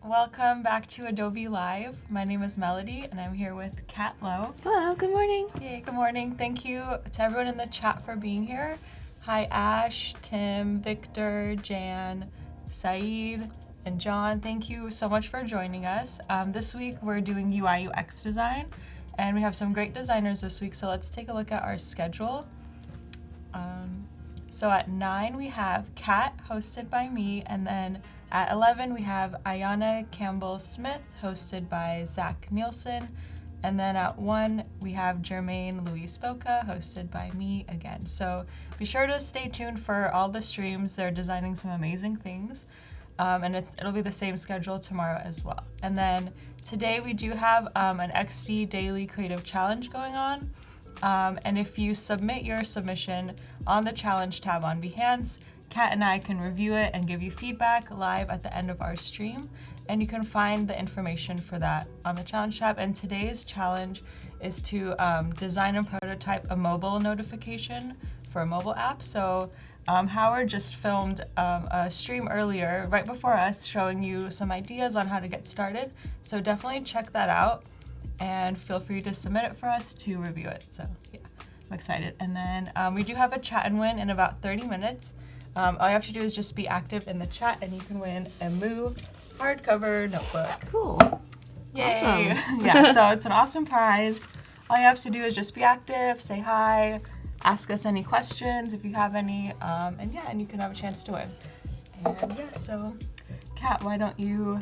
welcome back to Adobe Live. My name is Melody, and I'm here with Kat Lowe. Hello, good morning. Yay, good morning. Thank you to everyone in the chat for being here. Hi, Ash, Tim, Victor, Jan, Saeed, and John. Thank you so much for joining us. This week, we're doing UI UX design, and we have some great designers this week, so let's take a look at our schedule. So at 9, we have Kat, hosted by me, and then at 11, we have Ayana Campbell-Smith, hosted by Zach Nielsen. And then at 1, we have Jermaine Luis Boca, hosted by me again. So be sure to stay tuned for all the streams. They're designing some amazing things. And it'll be the same schedule tomorrow as well. And then today we do have an XD Daily Creative Challenge going on. And if you submit your submission on the challenge tab on Behance, Kat and I can review it and give you feedback live at the end of our stream. And you can find the information for that on the challenge tab. And today's challenge is to design and prototype a mobile notification for a mobile app. So Howard just filmed a stream earlier, right before us, showing you some ideas on how to get started. So definitely check that out and feel free to submit it for us to review it. So yeah, I'm excited. And then we do have a chat and win in about 30 minutes. All you have to do is just be active in the chat and you can win a Moo hardcover notebook. Cool. Yay. Awesome. Yeah, so it's an awesome prize. All you have to do is just be active, say hi, ask us any questions if you have any, and you can have a chance to win. And yeah, so Kat, why don't you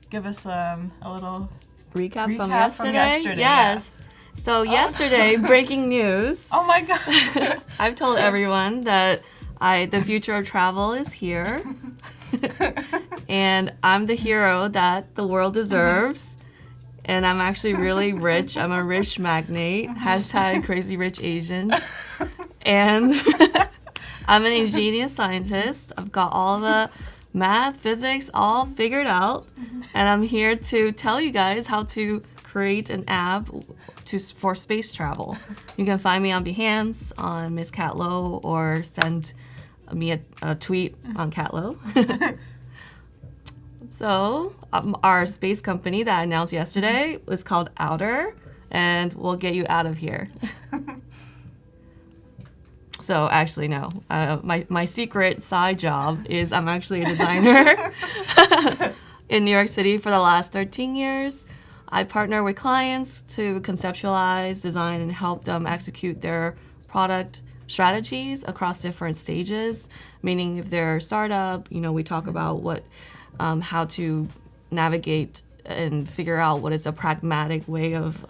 give us a little Recap from yesterday? Yes. Yeah. So yesterday, breaking news. Oh my God. I've told everyone that the future of travel is here. And I'm the hero that the world deserves. And I'm actually really rich. I'm a rich magnate. Hashtag crazy rich Asian. And I'm an ingenious scientist. I've got all the math, physics, all figured out. And I'm here to tell you guys how to create an app for space travel. You can find me on Behance, on Miss Kat Lowe, or send me a tweet on Kat Lowe. So our space company that I announced yesterday was called Outer, and we'll get you out of here. So actually, no. My secret side job is I'm actually a designer in New York City for the last 13 years. I partner with clients to conceptualize, design, and help them execute their product strategies across different stages. Meaning, if they're a startup, we talk about how to navigate and figure out what is a pragmatic way of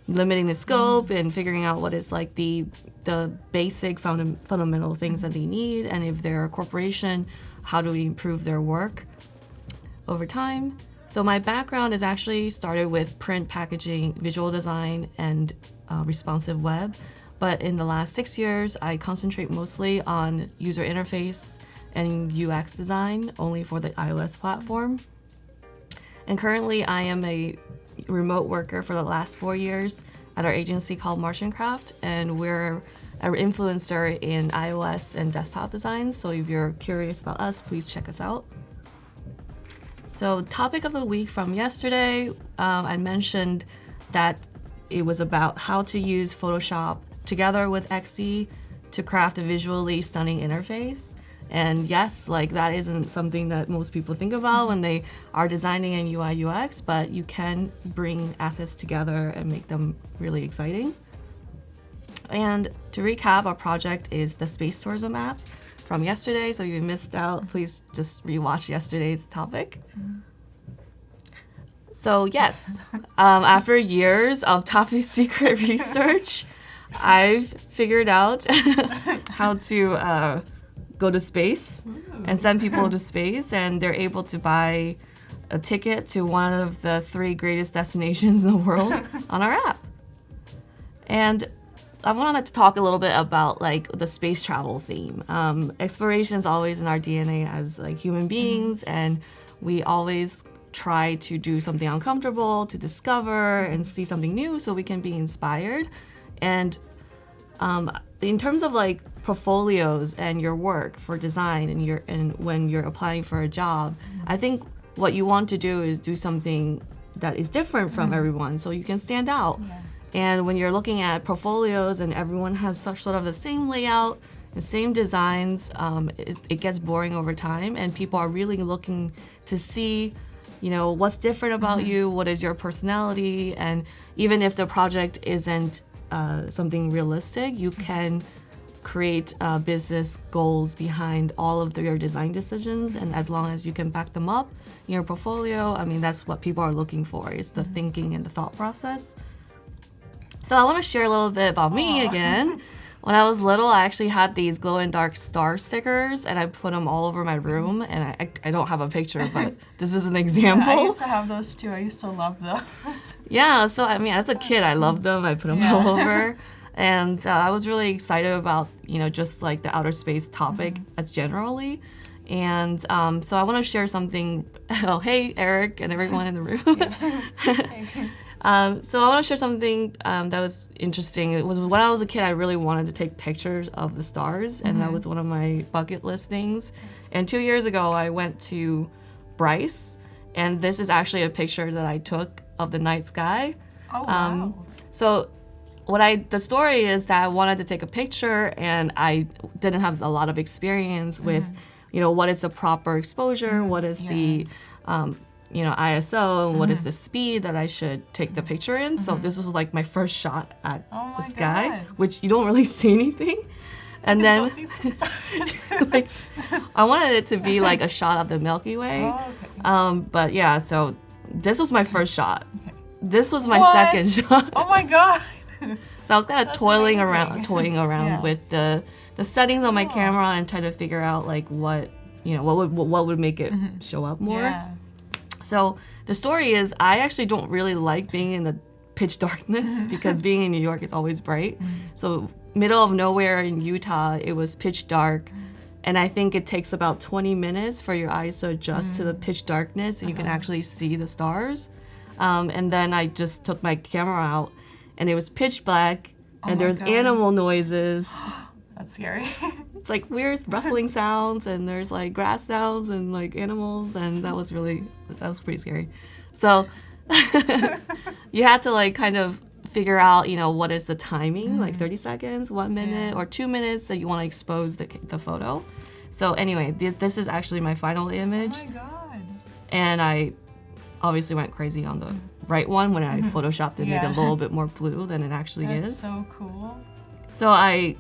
limiting the scope and figuring out what is the basic fundamental things that they need. And if they're a corporation, how do we improve their work over time? So my background is actually started with print packaging, visual design, and responsive web. But in the last 6 years, I concentrate mostly on user interface and UX design, only for the iOS platform. And currently, I am a remote worker for the last 4 years at our agency called Martian Craft, and we're an influencer in iOS and desktop design. So if you're curious about us, please check us out. So topic of the week from yesterday, I mentioned that it was about how to use Photoshop together with XD to craft a visually stunning interface. And yes, that isn't something that most people think about when they are designing in UI UX, but you can bring assets together and make them really exciting. And to recap, our project is the Space Tourism app from yesterday. So if you missed out, please just rewatch yesterday's topic. So yes, after years of top secret research, I've figured out how to go to space and send people to space, and they're able to buy a ticket to one of the 3 greatest destinations in the world on our app. And I wanted to talk a little bit about the space travel theme. Exploration is always in our DNA as human beings, and we always try to do something uncomfortable to discover and see something new so we can be inspired. And in terms of portfolios and your work for design and when you're applying for a job, I think what you want to do is do something that is different from everyone, so you can stand out. Yeah. And when you're looking at portfolios and everyone has such sort of the same layout, the same designs, it gets boring over time, and people are really looking to see, what's different about you, what is your personality, and even if the project isn't something realistic, you can create business goals behind all of your design decisions, and as long as you can back them up in your portfolio, I mean, that's what people are looking for, is the thinking and the thought process. So I want to share a little bit about me again. When I was little, I actually had these glow-in-dark star stickers, and I put them all over my room, and I don't have a picture, but this is an example. Yeah, I used to have those too. I used to love those. Yeah, so I mean, as a kid, I loved them. I put them all over. And I was really excited about, just like the outer space topic as generally. And so I want to share something. Oh, hey, Eric and everyone in the room. So I want to share something that was interesting. It was when I was a kid, I really wanted to take pictures of the stars, and that was one of my bucket list things. And 2 years ago, I went to Bryce, and this is actually a picture that I took of the night sky. Oh, wow. So the story is that I wanted to take a picture, and I didn't have a lot of experience with, what is the proper exposure, what is the ISO, and what is the speed that I should take the picture in. So this was like my first shot at the sky, God. which you don't really see anything. And then like, I wanted it to be like a shot of the Milky Way. Oh, okay. But yeah, so this was my first shot. Okay. This was my What? second shot. Oh my God. So I was kind of That's toying amazing. around Yeah. with the settings on my camera and trying to figure out like what would make it show up more. Yeah. So the story is, I actually don't really like being in the pitch darkness because being in New York is always bright. So middle of nowhere in Utah, it was pitch dark. And I think it takes about 20 minutes for your eyes to adjust to the pitch darkness, and you can actually see the stars. And then I just took my camera out, and it was pitch black, and my there's God. animal noises. That's scary. It's like weird rustling sounds, and there's like grass sounds and like animals, and that was pretty scary. So you had to like kind of figure out, what is the timing, like 30 seconds, 1 minute, or 2 minutes that you want to expose the photo. So anyway, this is actually my final image, Oh my God. and I obviously went crazy on the right one when I photoshopped it, made it a little bit more blue than it actually That's is. so cool. So I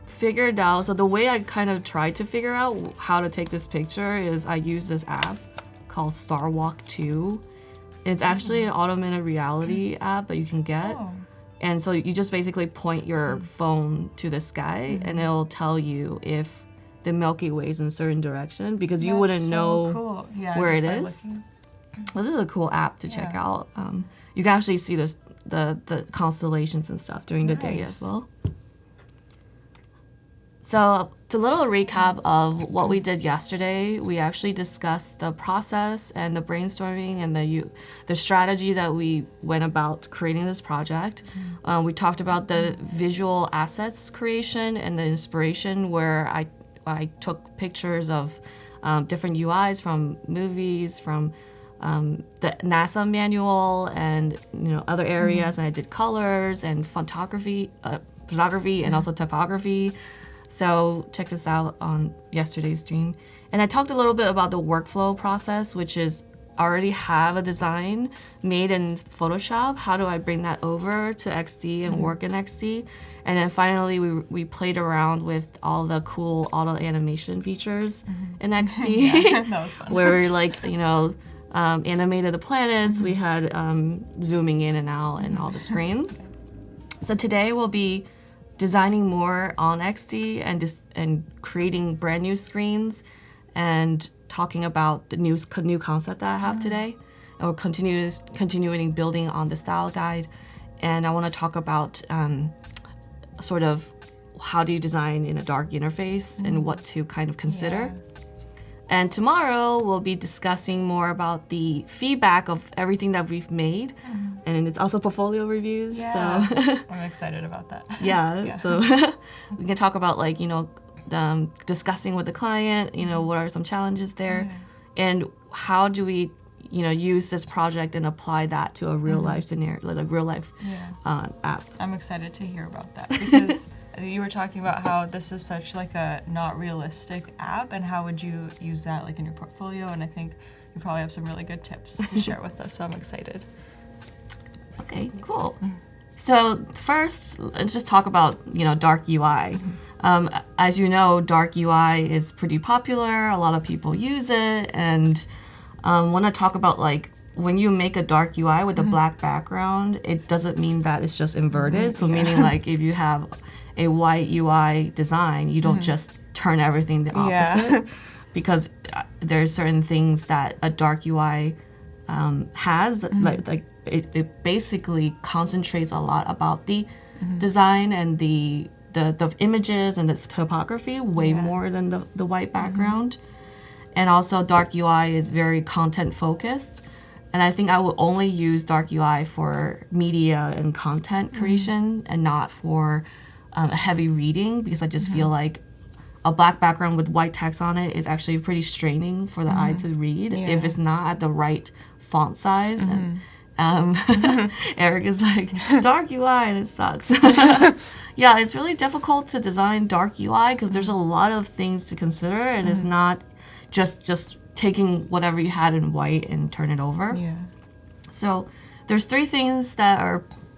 figured out, so the way I kind of tried to figure out how to take this picture is I use this app called Star Walk 2. It's actually an augmented reality app that you can get. Oh. And so you just basically point your phone to the sky, and it'll tell you if the Milky Way is in a certain direction, because you wouldn't That's know so cool. Yeah, where just it by is. looking. This is a cool app to check Yeah. out. You can actually see the constellations and stuff during the day as Nice. well. So, to little recap of what we did yesterday, we actually discussed the process and the brainstorming and the strategy that we went about creating this project. We talked about the visual assets creation and the inspiration, where I took pictures of different UIs from movies, from the NASA manual, and other areas, and I did colors and photography, and also typography. So check this out on yesterday's stream. And I talked a little bit about the workflow process, which is I already have a design made in Photoshop. How do I bring that over to XD and work in XD? And then finally, we played around with all the cool auto animation features in XD, Yeah, that was fun. where we animated the planets. We had zooming in and out and all the screens. So today we'll be designing more on XD and creating brand new screens and talking about the new concept that I have today. And we're continuing building on the style guide. And I want to talk about sort of how do you design in a dark interface and what to kind of consider. And tomorrow we'll be discussing more about the feedback of everything that we've made. And it's also portfolio reviews. Yeah. So I'm excited about that. yeah. So we can talk about discussing with the client, what are some challenges there. and how do we, use this project and apply that to a real life scenario, like a real life app. I'm excited to hear about that because you were talking about how this is such like a not realistic app, and how would you use that like in your portfolio? And I think you probably have some really good tips to share with us, so I'm excited. Okay, cool. So first, let's just talk about, dark UI. As you know, dark UI is pretty popular. A lot of people use it, and want to talk about like when you make a dark UI with a black background, it doesn't mean that it's just inverted. So meaning like if you have a white UI design, you don't just turn everything the opposite, because there's certain things that a dark UI has that, like it basically concentrates a lot about the design and the images and the typography way more than the white background. And also dark UI is very content focused. And I think I will only use dark UI for media and content creation and not for a heavy reading, because I just feel like a black background with white text on it is actually pretty straining for the eye to read if it's not at the right font size. And Eric is like, dark UI, and it sucks. Yeah, it's really difficult to design dark UI because there's a lot of things to consider, and it's not just taking whatever you had in white and turn it over. Yeah. So there's 3 things that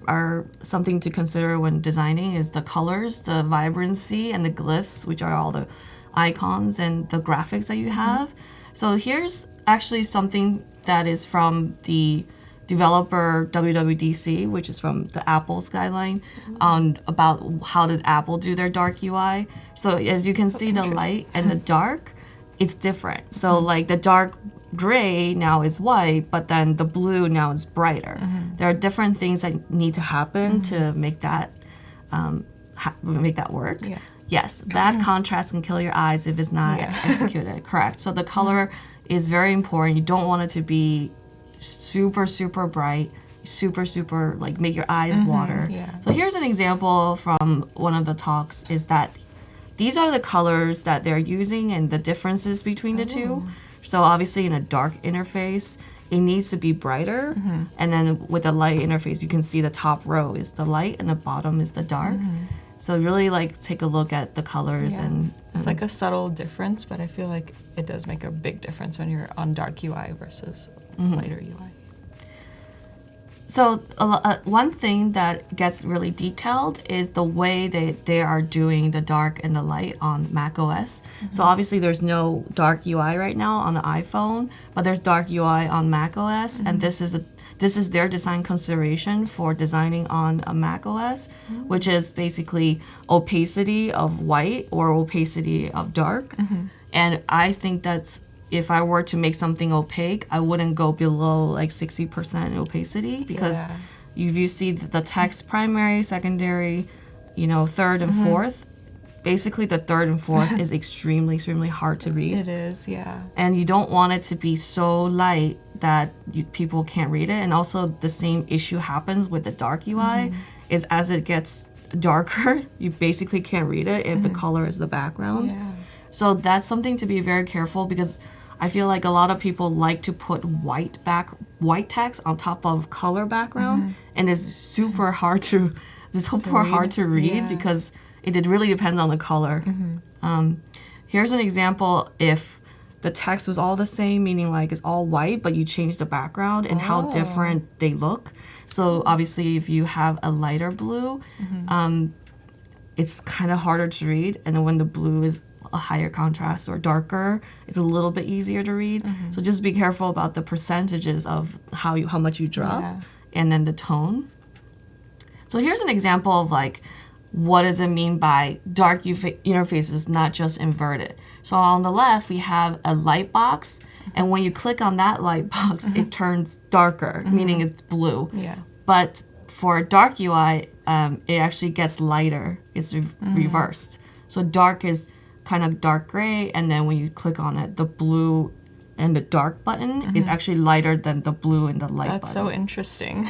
are something to consider when designing: is the colors, the vibrancy, and the glyphs, which are all the icons and the graphics that you have. So here's actually something that is from the developer WWDC, which is from the Apple's guideline, on about how did Apple do their dark UI. So as you can see, the light and the dark, it's different. So like the dark gray now is white, but then the blue now is brighter. There are different things that need to happen to make that work. Yeah. Yes, bad contrast can kill your eyes if it's not executed correct. So the color is very important. You don't want it to be super, super bright, super, like make your eyes water. Yeah. So here's an example from one of the talks, is that these are the colors that they're using and the differences between the two. So obviously in a dark interface, it needs to be brighter. And then with a light interface, you can see the top row is the light and the bottom is the dark. So really like take a look at the colors and it's like a subtle difference, but I feel like it does make a big difference when you're on dark UI versus lighter UI. So one thing that gets really detailed is the way they are doing the dark and the light on Mac OS. So obviously there's no dark UI right now on the iPhone, but there's dark UI on Mac OS, and this is their design consideration for designing on a Mac OS, which is basically opacity of white or opacity of dark. And I think that's, if I were to make something opaque, I wouldn't go below like 60% opacity, because if you see the text primary, secondary, third and fourth, basically the third and fourth is extremely hard to read. It is, yeah. And you don't want it to be so light that people can't read it. And also the same issue happens with the dark UI, is as it gets darker, you basically can't read it if the color is the background. Yeah. So that's something to be very careful, because I feel like a lot of people like to put white text on top of color background, and it's super hard to read because it really depends on the color. Here's an example if the text was all the same, meaning like it's all white, but you change the background and how different they look. So obviously if you have a lighter blue, it's kind of harder to read, and then when the blue is a higher contrast or darker, it's a little bit easier to read. So just be careful about the percentages of how much you drop, and then the tone. So here's an example of like, what does it mean by dark interfaces, not just inverted? So on the left, we have a light box, and when you click on that light box, it turns darker, meaning it's blue. Yeah. But for dark UI, it actually gets lighter. It's reversed. So dark is kind of dark gray, and then when you click on it, the blue and the dark button is actually lighter than the blue and the light button. That's so interesting.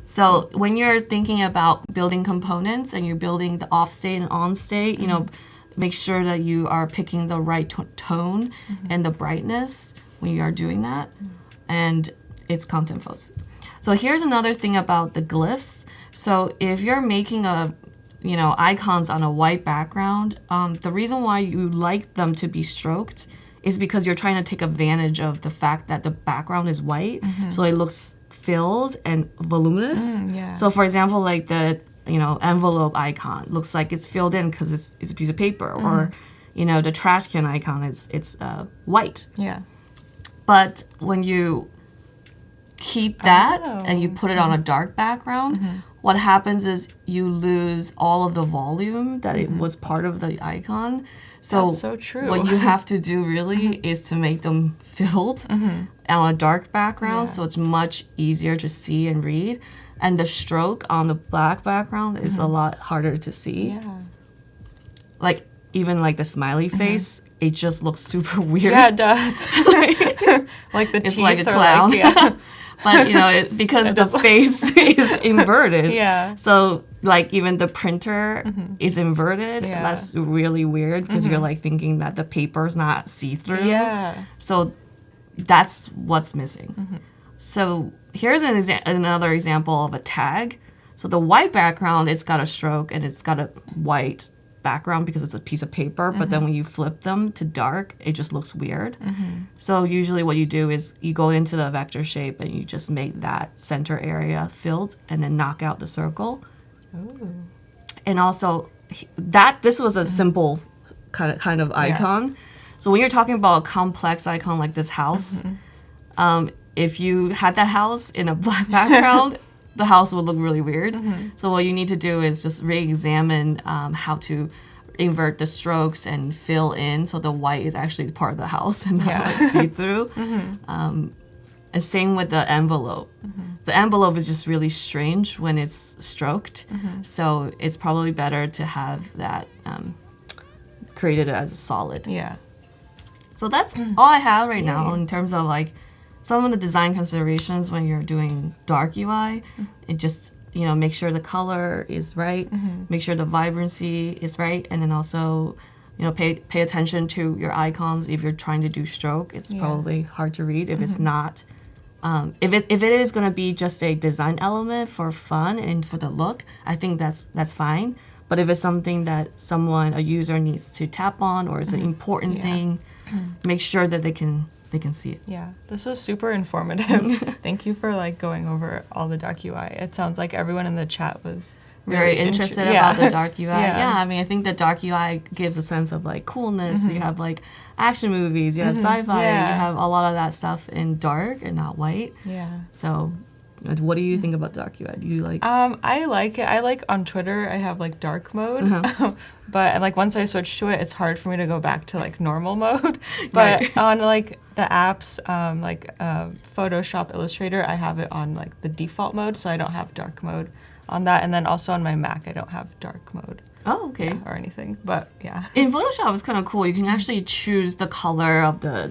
So when you're thinking about building components and you're building the off state and on state, make sure that you are picking the right tone and the brightness when you are doing that. And it's content focused. So here's another thing about the glyphs. So if you're making icons on a white background, the reason why you like them to be stroked is because you're trying to take advantage of the fact that the background is white, so it looks filled and voluminous. So for example, like the envelope icon looks like it's filled in because it's a piece of paper, or the trash can icon it's white. Yeah. But when you keep that and you put it on a dark background, what happens is you lose all of the volume that it was part of the icon. So, that's so true. What you have to do really is to make them filled on a dark background, so it's much easier to see and read. And the stroke on the black background is a lot harder to see. Yeah. Like even like the smiley face, it just looks super weird. Yeah, it does. Like the It's teeth like a are clown. like, But because the face is inverted. Yeah. So like even the printer is inverted. Yeah. That's really weird because you're like thinking that the paper's not see-through. Yeah. So that's what's missing. So here's another example of a tag. So the white background, it's got a stroke and it's got a white background because it's a piece of paper, but then when you flip them to dark, it just looks weird. So usually what you do is you go into the vector shape and you just make that center area filled and then knock out the circle. Ooh. And also this was a simple kind of icon. So when you're talking about a complex icon like this house, if you had that house in a black background, the house would look really weird. So what you need to do is just re-examine how to invert the strokes and fill in so the white is actually part of the house and not like see-through. And same with the envelope. The envelope is just really strange when it's stroked. So it's probably better to have that created as a solid. Yeah. So that's all I have right now in terms of like some of the design considerations when you're doing dark UI. It just, make sure the color is right, make sure the vibrancy is right, and then also, pay attention to your icons. If you're trying to do stroke, it's probably hard to read. If it's not, if it is going to be just a design element for fun and for the look, I think that's fine. But if it's something that a user needs to tap on or is an important thing, make sure that they can see it. Yeah, this was super informative. Thank you for going over all the dark UI. It sounds like everyone in the chat was very interested about the dark UI. Yeah, I mean, I think the dark UI gives a sense of coolness. You have action movies, you have sci-fi, you have a lot of that stuff in dark and not white. Yeah. So what do you think about dark UI? Do you like? I like it. I on Twitter, I have dark mode, but once I switch to it, it's hard for me to go back to normal mode. But on the apps, Photoshop, Illustrator, I have it on the default mode, so I don't have dark mode on that. And then also on my Mac, I don't have dark mode. Oh, okay. Or anything, but yeah. In Photoshop, it's kind of cool. You can actually choose the color of the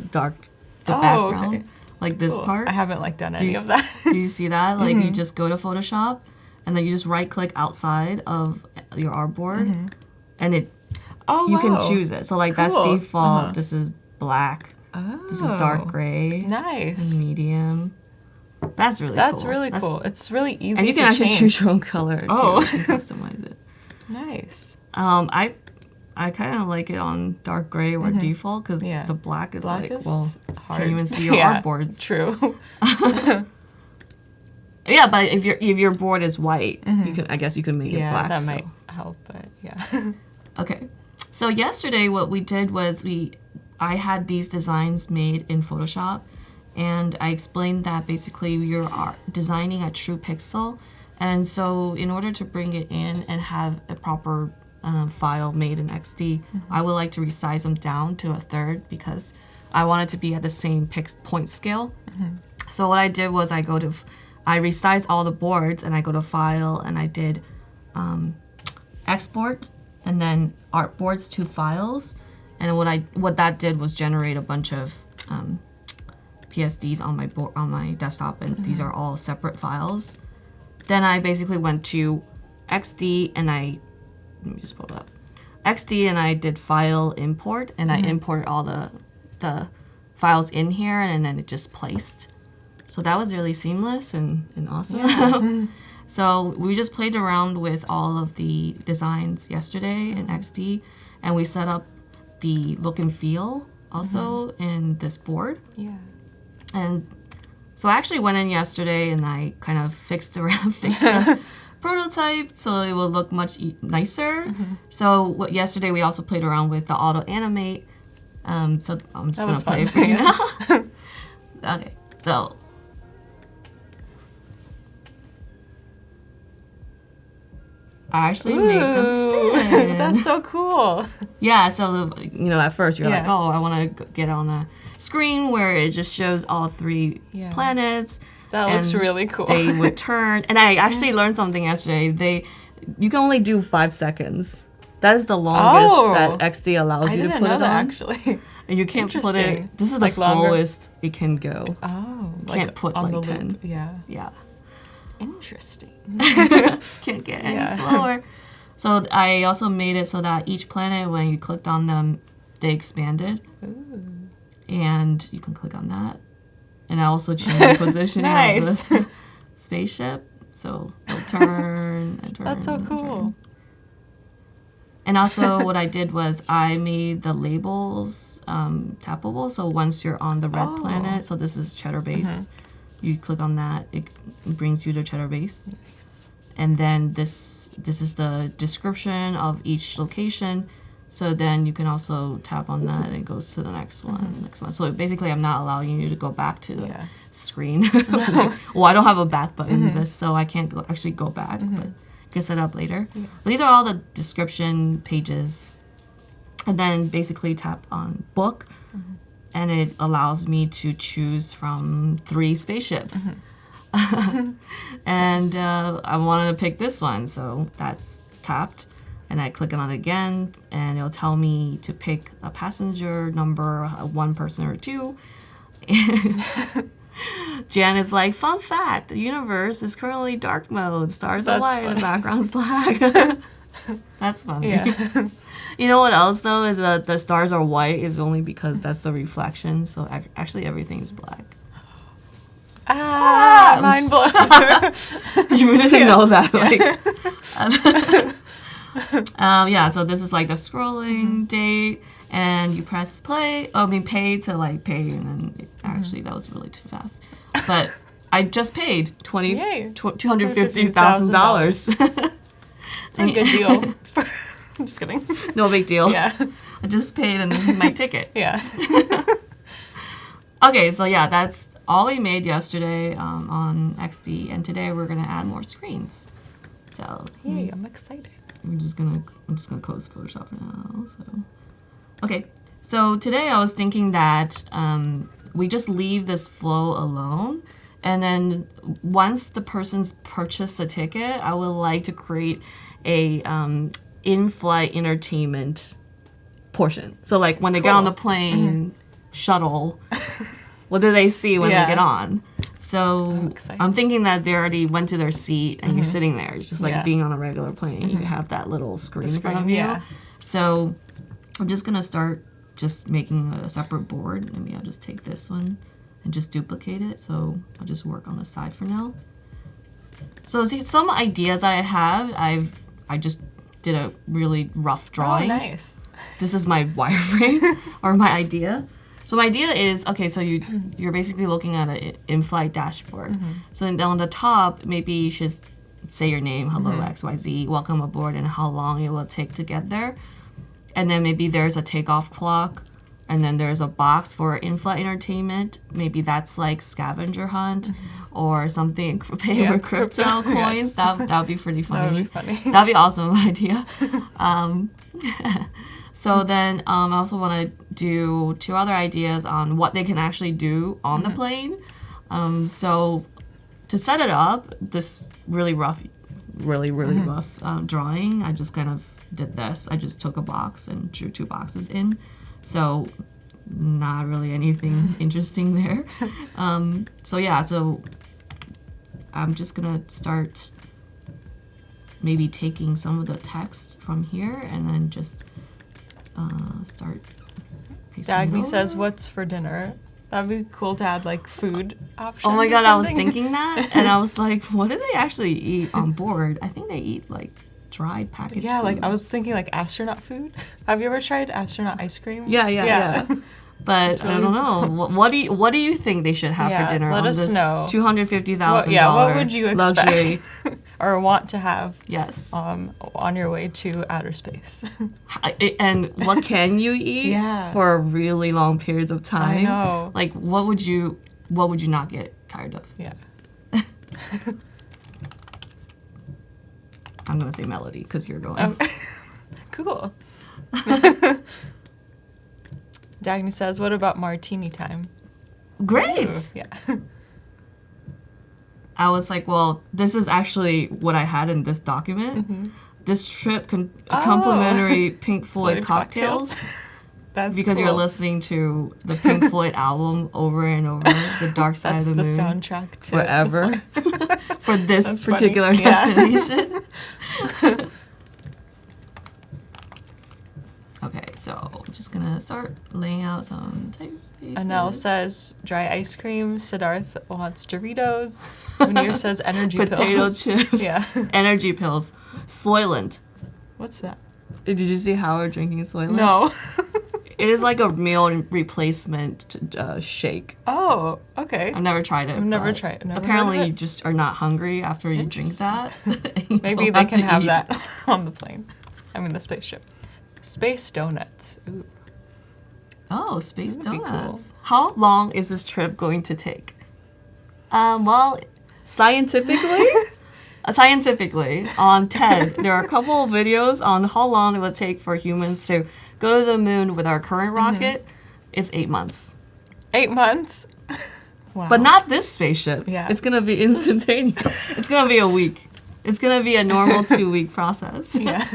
background. Okay. Like this part. I haven't done any of that. Do you see that? You just go to Photoshop, and then you just right-click outside of your artboard, and you can choose it. So that's default. This is black. Oh. This is dark gray. Nice. And medium. That's really cool. It's really easy. And you can actually choose your own color too. You can customize it. Nice. I kind of like it on dark gray or default because the black is hard. Can't even see your artboards. True. Yeah, but if your board is white, I guess you can make it black. Yeah, that might help, but yeah. Okay. So yesterday what we did was I had these designs made in Photoshop, and I explained that basically you're designing a true pixel, and so in order to bring it in and have a proper file made in XD, I would like to resize them down to 1/3 because I want it to be at the same point scale. So what I did was I resized all the boards and I go to File and I did Export and then Artboards to Files. And what that did was generate a bunch of PSDs on my desktop, and these are all separate files. Then I basically went to XD and let me just pull it up. XD and I did file import, and I imported all the files in here, and then it just placed. So that was really seamless and awesome. Yeah. So we just played around with all of the designs yesterday in XD, and we set up the look and feel also in this board. Yeah. And so I actually went in yesterday and I kind of fixed the prototype so it will look much nicer. So yesterday we also played around with the auto animate. So I'm just gonna play it for you now. Okay, so I actually made them spin. That's so cool. Yeah, so at first you're like, Yeah. oh, I want to get on a screen where it just shows all 3 Yeah. planets. That looks and really cool. They would turn, and I actually learned something yesterday. You can only do 5 seconds. That is the longest that XD allows I you to didn't put know it that, on. actually. And you can't put it. Interesting. This is Like the longer? slowest it can go. Oh, Can't put on like the 10. loop. Yeah. Yeah, Interesting. can't get any Yeah. slower. So I also made it so that each planet, when you clicked on them, they expanded. Ooh. And you can click on that. And I also changed the positioning Nice. of this spaceship. So it'll turn and turn. That's so and cool. turn. And also what I did was I made the labels tappable. So once you're on the red Oh. planet, so this is Cheddar Base, you click on that, it brings you to Cheddar Base. Nice. And then this is the description of each location. So then you can also tap on that and it goes to the next one, the next one. So basically I'm not allowing you to go back to the Yeah. screen. Well, I don't have a back button in this, so I can't actually go back, but you can set it up later. Yeah. But these are all the description pages. And then basically tap on book, and it allows me to choose from 3 spaceships. And I wanted to pick this one, so that's tapped. And I click on it again, and it'll tell me to pick a passenger number, 1 person or 2. Jan is like, fun fact, the universe is currently dark mode. Stars are That's white, funny. the background's black. That's funny. Yeah. You know what else, though? Is the stars are white is only because that's the reflection. So actually everything's black. Mind blown. You didn't know that. Yeah, so this is like the scrolling date, and you press play. Pay to like pay, and then actually that was really too fast. But I just paid Yay. $250,000. It's a good deal. I'm just kidding. No big deal. Yeah. I just paid, and this is my ticket. Yeah. Okay, so yeah, that's all we made yesterday on XD, and today we're gonna add more screens. So Yay, I'm excited. I'm just gonna close Photoshop for now. So okay, so today I was thinking that we just leave this flow alone, and then once the person's purchased a ticket, I would like to create a in-flight entertainment portion. So like when they get on the plane, shuttle, what do they see when they get on? So excited. I'm thinking that they already went to their seat and you're sitting there, just like Yeah. being on a regular plane. You have that little screen in front of you. yeah. So I'm just gonna start just making a separate board. Maybe I'll just take this one and just duplicate it. So I'll just work on the side for now. So see, some ideas that I have, I just did a really rough drawing. Oh, nice. This is my wireframe or my idea. So my idea is, okay, so you're basically looking at an in-flight dashboard. So on the top, maybe you should say your name, hello XYZ, welcome aboard, and how long it will take to get there. And then maybe there's a takeoff clock, and then there's a box for in-flight entertainment. Maybe that's like scavenger hunt or something, pay with crypto coins. That would be pretty funny. That would be funny. That'd be awesome idea. So then I also want to do 2 other ideas on what they can actually do on the plane. So to set it up, this really rough drawing, I just kind of did this. I just took a box and drew 2 boxes in. So not really anything interesting there. So yeah, so I'm just gonna start maybe taking some of the text from here and then just start pasting it Dagny over. says, "What's for dinner?" That'd be cool to add like food options. Oh my or god, I was something. thinking that, and I was like, what do they actually eat on board? I think they eat like dried packaged Yeah, like I was foods. thinking like astronaut food. Have you ever tried astronaut ice cream? Yeah. But I don't know. What do you think they should have Yeah, for dinner let on us this know. $250,000 What would you expect luxury? or want to have Yes. on your way to outer space? And what can you eat Yeah. for really long periods of time? I know. Like what would you not get tired of? Yeah. I'm gonna say melody because you're going. Cool. Dagny says, "What about martini time?" Great. Ooh, yeah. I was like, well, this is actually what I had in this document. This trip complimentary Pink Floyd cocktails. That's Because cool. you're listening to the Pink Floyd album over and over, The Dark Side That's of the the Moon, soundtrack to forever, for this That's funny. particular Yeah. destination. Okay, so I'm just gonna start laying out some typefaces. Anel says dry ice cream. Siddharth wants Doritos. Munir says energy potato pills. chips, Yeah. energy pills, Soylent. What's that? Did you see Howard drinking Soylent? No. It is like a meal replacement shake. Oh, okay. I've never tried it. I've never but tried it. Never heard apparently, of it. you just are not hungry after you drink that. You Maybe don't they can to have eat. that on the plane. I mean, the spaceship. Space donuts. Ooh. Oh, space That would be cool. donuts. How long is this trip going to take? Well, scientifically, on TED, there are a couple of videos on how long it would take for humans to go to the moon with our current rocket. It's 8 months. 8 months. Wow. But not this spaceship. Yeah. It's going to be instantaneous. It's going to be a week. It's going to be a normal 2-week process. Yeah.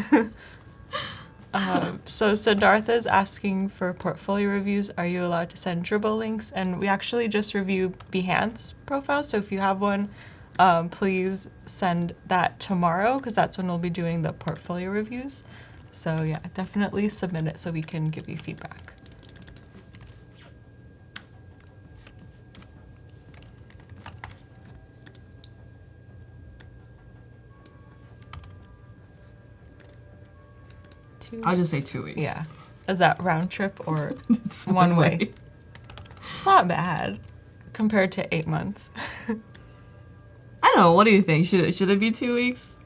So Siddhartha is asking for portfolio reviews. Are you allowed to send Dribble links? And we actually just review Behance profiles. So if you have one, please send that tomorrow because that's when we'll be doing the portfolio reviews. So yeah, definitely submit it so we can give you feedback. I'll just say 2 weeks. Yeah. Is that round trip or It's one way? It's not bad compared to 8 months. I don't know. What do you think? Should it be 2 weeks?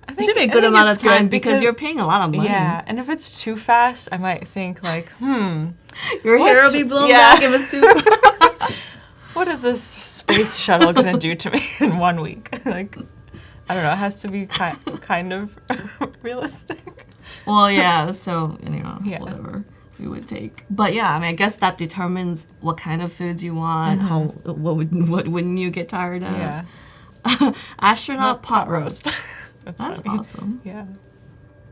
I It should be a good think amount of it's time good because you're paying a lot of money. Yeah, and if it's too fast, I might think like, Your hair will What's- be blown yeah. back if it's too. what is this space shuttle gonna do to me in 1 week? Like, I don't know. It has to be kind of realistic. Well, yeah. So Yeah. whatever we would take. But yeah, I mean, I guess that determines what kind of foods you want. What wouldn't you get tired of? Yeah. Astronaut pot roast. That's That's funny. awesome. Yeah.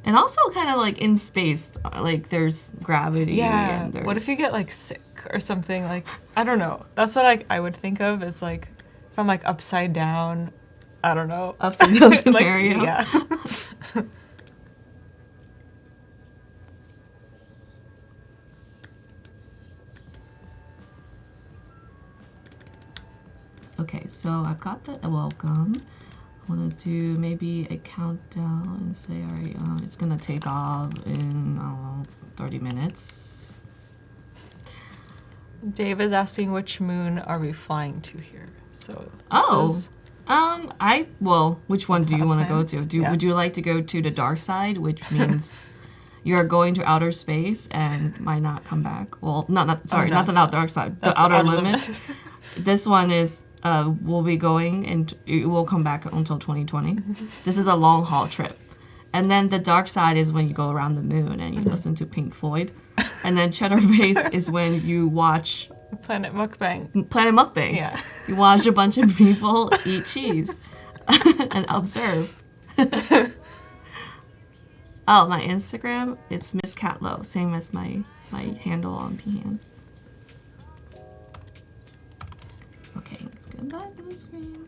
And also kind of like in space, like there's gravity. Yeah. And there's... What if you get like sick or something? Like, I don't know. That's what I would think of is like if I'm like upside down. I don't know. upside down Like, scenario? yeah. Okay, so I've got the welcome. I want to do maybe a countdown and say, all right, it's going to take off in, I don't know, 30 minutes. Dave is asking which moon are we flying to here. So this is Which one do you want to go plan. to? Would you like to go to the dark side, which means you're going to outer space and might not come back? Well, not the dark side, the That's outer outer limits. limit. This one is we'll be going and it will come back until 2020. This is a long haul trip. And then the dark side is when you go around the moon and you listen to Pink Floyd. And then Cheddar Base is when you watch Planet Mukbang. Planet Mukbang. Yeah. You watch a bunch of people eat cheese and observe. Oh, my Instagram, it's Miss Catlow, same as my handle on Behance. Okay, let's go back to the screen.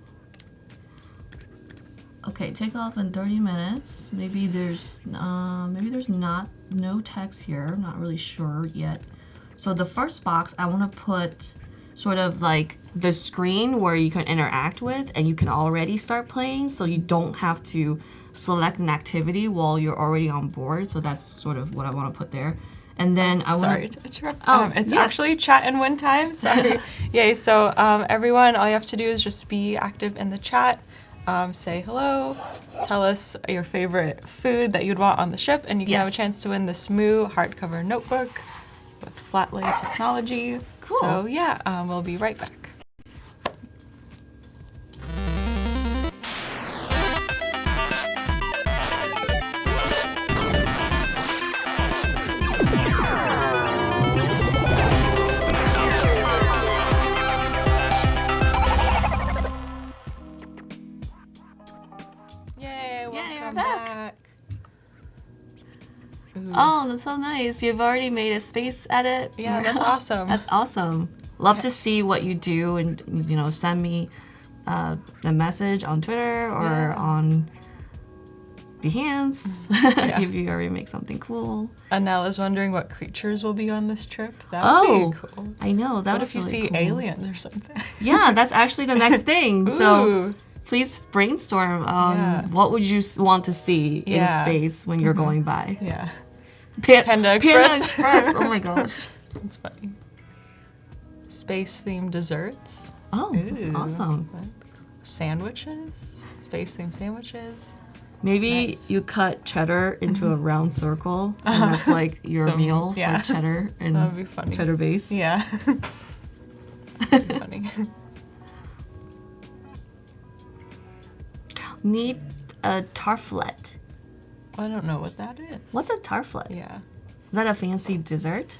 Okay, take off in 30 minutes. Maybe there's no text here. I'm not really sure yet. So the first box, I want to put sort of like the screen where you can interact with, and you can already start playing, so you don't have to select an activity while you're already on board. So that's sort of what I want to put there. And then I want Sorry to interrupt. It's yes. actually chat and win time. Sorry. Yay. So everyone, all you have to do is just be active in the chat. Say hello. Tell us your favorite food that you'd want on the ship, and you can have a chance to win this Moo hardcover notebook with flat lay technology. Cool. So yeah, we'll be right back. Welcome back. Oh, that's so nice. You've already made a space edit. Yeah, that's awesome. That's awesome. Love to see what you do, and send me the message on Twitter or on Behance if you already make something cool. Anel is wondering what creatures will be on this trip. That would be cool. I know. That what was if you really see cool. aliens or something? Yeah, that's actually the next thing. So please brainstorm. What would you want to see in space when you're going by? Yeah. Panda Express. Oh my gosh. That's funny. Space-themed desserts. Oh, that's awesome. Sandwiches. Space-themed sandwiches. Maybe you cut cheddar into a round circle, and that's like your meal for cheddar and that would be funny. Cheddar base. Yeah. That'd be funny. Need a tarflet. I don't know what that is. What's a tarflet? Yeah. Is that a fancy dessert?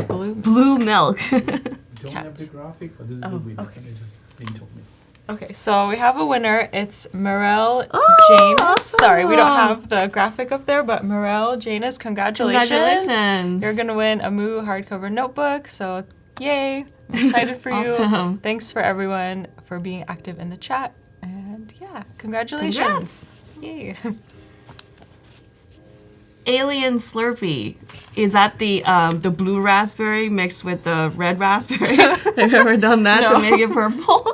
Blue milk. Don't have the graphic, but this is what we just being told me. Okay, so we have a winner. It's Morel Janus. Awesome. Sorry, we don't have the graphic up there, but Morel Janus, congratulations. Congratulations. You're going to win a Moo hardcover notebook, so yay. I'm excited for you. Awesome. Thanks for everyone for being active in the chat. And yeah, congratulations. Congrats. Yay. Alien Slurpee. Is that the blue raspberry mixed with the red raspberry? Have you ever done that to make it purple?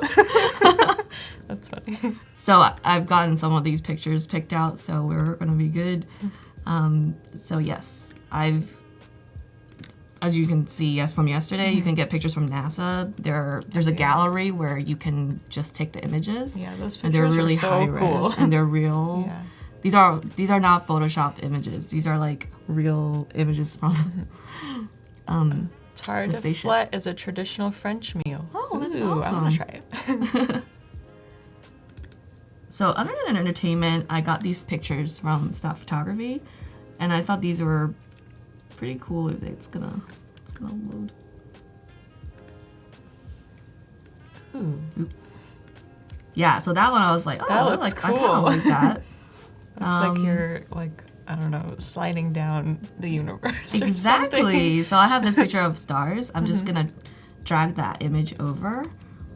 That's funny. So I've gotten some of these pictures picked out, so we're gonna be good. So yes, as you can see, from yesterday, you can get pictures from NASA. There's a gallery where you can just take the images. Yeah, those pictures and they're really are so high cool. res, and they're real. Yeah. These are not Photoshop images. These are like real images from Tartiflette is a traditional French meal. Oh, that's Ooh, awesome. I want to try it. So other than entertainment, I got these pictures from Staff Photography, and I thought these were pretty cool. It's gonna load. Oops. Yeah, so that one I was like, That looks cool. I kind of like that. Looks like you're I don't know, sliding down the universe Exactly. or something. So I have this picture of stars. I'm just gonna drag that image over.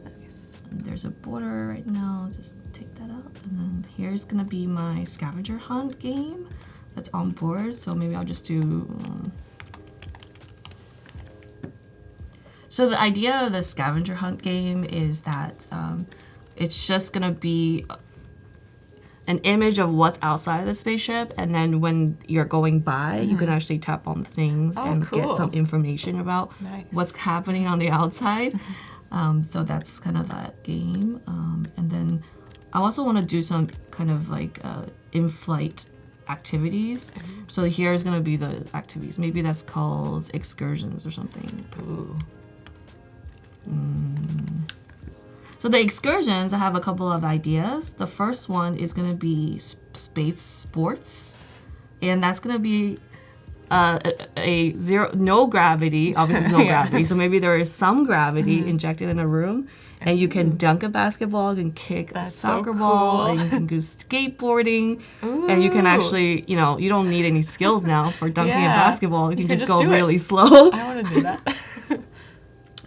Nice. And there's a border right now. Just take that out, and then here's gonna be my scavenger hunt game that's on board. So maybe I'll just do. So the idea of the scavenger hunt game is that it's just gonna be an image of what's outside of the spaceship, and then when you're going by, you can actually tap on things and get some information about what's happening on the outside. So that's kind of that game. And then I also want to do some kind of like in-flight activities. So here is going to be the activities. Maybe that's called excursions or something. Ooh. So the excursions, I have a couple of ideas. The first one is going to be space sports, and that's going to be no gravity. Obviously, no gravity. So maybe there is some gravity injected in a room, and you can dunk a basketball, you can kick a soccer ball, and you can do skateboarding, and you can actually, you don't need any skills now for dunking a basketball. You can just go really slow. I want to do that.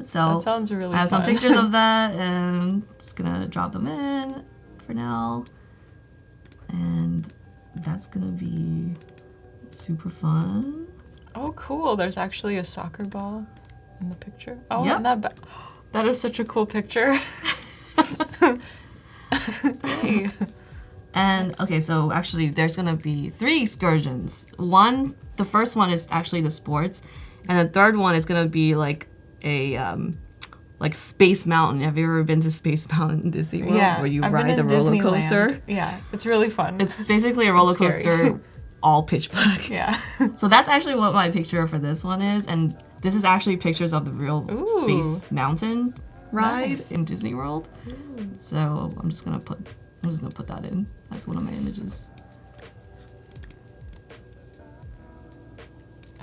So that sounds really I have fun. some pictures of that, and just gonna drop them in for now. And that's gonna be super fun. Oh, cool. There's actually a soccer ball in the picture. Oh, Yep. and that is such a cool picture. Yay. And okay, so actually there's gonna be 3 excursions. The first one is actually the sports, and the third one is gonna be like a like Space Mountain. Have you ever been to Space Mountain in Disney World? Yeah, Where you I've ride the been in roller Disneyland. coaster? Yeah, it's really fun. It's basically a roller scary. coaster, all pitch black. Yeah. So that's actually what my picture for this one is, and this is actually pictures of the real Ooh. Space Mountain ride Nice. in Disney World. So I'm just gonna put that in. That's one of my images.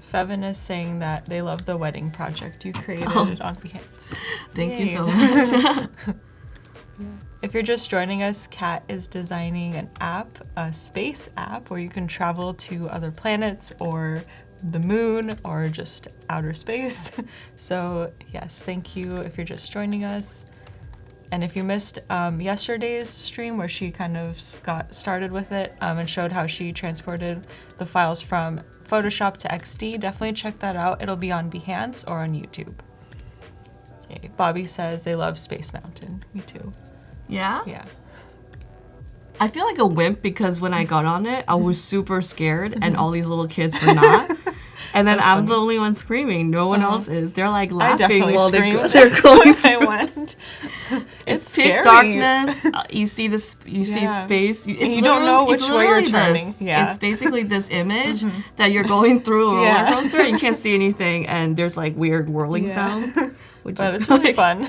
Fevin is saying that they love the wedding project you created on Behance. Thank you Yay. so much. If you're just joining us, Kat is designing an app, a space app, where you can travel to other planets or the moon or just outer space. So yes, thank you if you're just joining us. And if you missed yesterday's stream where she kind of got started with it and showed how she transported the files from Photoshop to XD, definitely check that out. It'll be on Behance or on YouTube. Okay. Bobby says they love Space Mountain. Me too. Yeah? Yeah. I feel like a wimp because when I got on it, I was super scared and all these little kids were not. And then That's I'm funny. the only one screaming. No one else is. They're like I laughing definitely while screamed they're going. when I went. It's scary. pitch darkness. You see Yeah. space. And you don't know which way you're turning. This. Yeah. It's basically this image that you're going through a roller Yeah. coaster and you can't see anything, and there's like weird whirling sound, which But is it's really like, fun.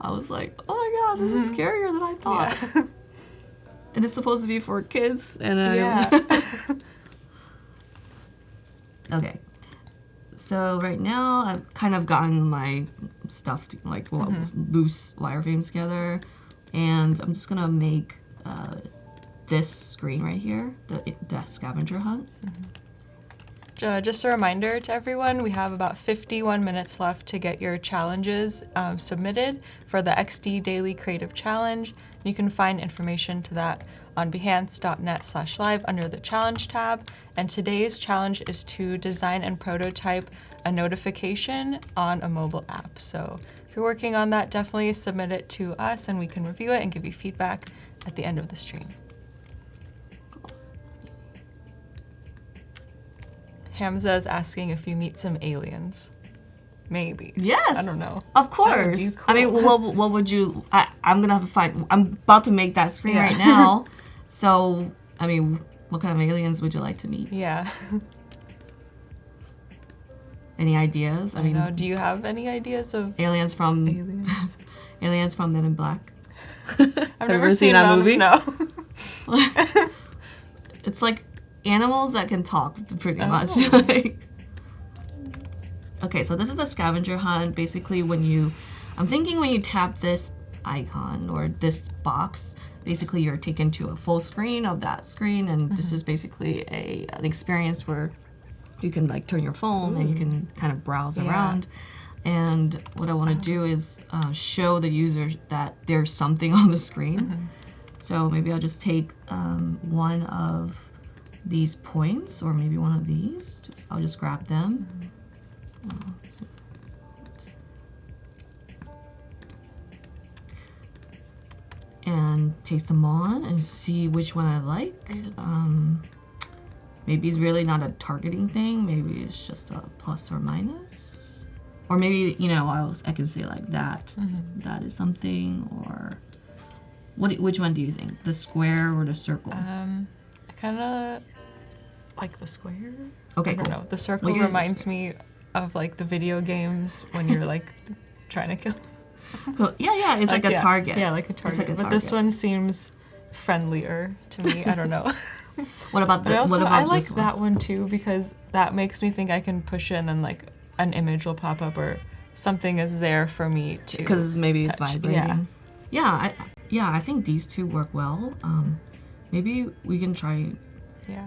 I was like, oh my god, this is scarier than I thought. Yeah. And it's supposed to be for kids, and Yeah. Okay. So right now I've kind of gotten my stuff loose wireframes together, and I'm just gonna make this screen right here, the scavenger hunt. Just a reminder to everyone, we have about 51 minutes left to get your challenges submitted for the XD Daily Creative Challenge. You can find information to that on behance.net/live under the challenge tab. And today's challenge is to design and prototype a notification on a mobile app. So if you're working on that, definitely submit it to us and we can review it and give you feedback at the end of the stream. Hamza is asking if you meet some aliens. Maybe. Yes. I don't know. Of That would course. be I mean, cool. what would you? I'm gonna have to find. I'm about to make that screen right now. So I mean, what kind of aliens would you like to meet? Yeah. Any ideas? I know. Do you have any ideas of aliens from aliens? aliens from Men in Black. I've you never ever seen that them, movie? No. It's like animals that can talk, pretty much. Oh. Okay, so this is the scavenger hunt. Basically, when you tap this icon or this box, basically you're taken to a full screen of that screen, and this is basically an experience where you can like turn your phone and you can kind of browse around. And what I want to do is show the user that there's something on the screen. So maybe I'll just take one of these points, or maybe one of these. I'll just grab them. And paste them on and see which one I like. Maybe it's really not a targeting thing. Maybe it's just a plus or minus. Or maybe, I can say like that. That is something, or which one do you think? The square or the circle? I kind of like the square. Okay, I don't cool. know. The circle Well, yours is reminds me of like the video games when you're like trying to kill someone. Well, yeah, it's like a target. Yeah, like a target. It's like a But this target. one seems friendlier to me. I don't know. What about But I like this one? that one too, because that makes me think I can push it and then like an image will pop up or something is there for me to Because maybe it's touch. vibrating. I think these two work well. Maybe we can try.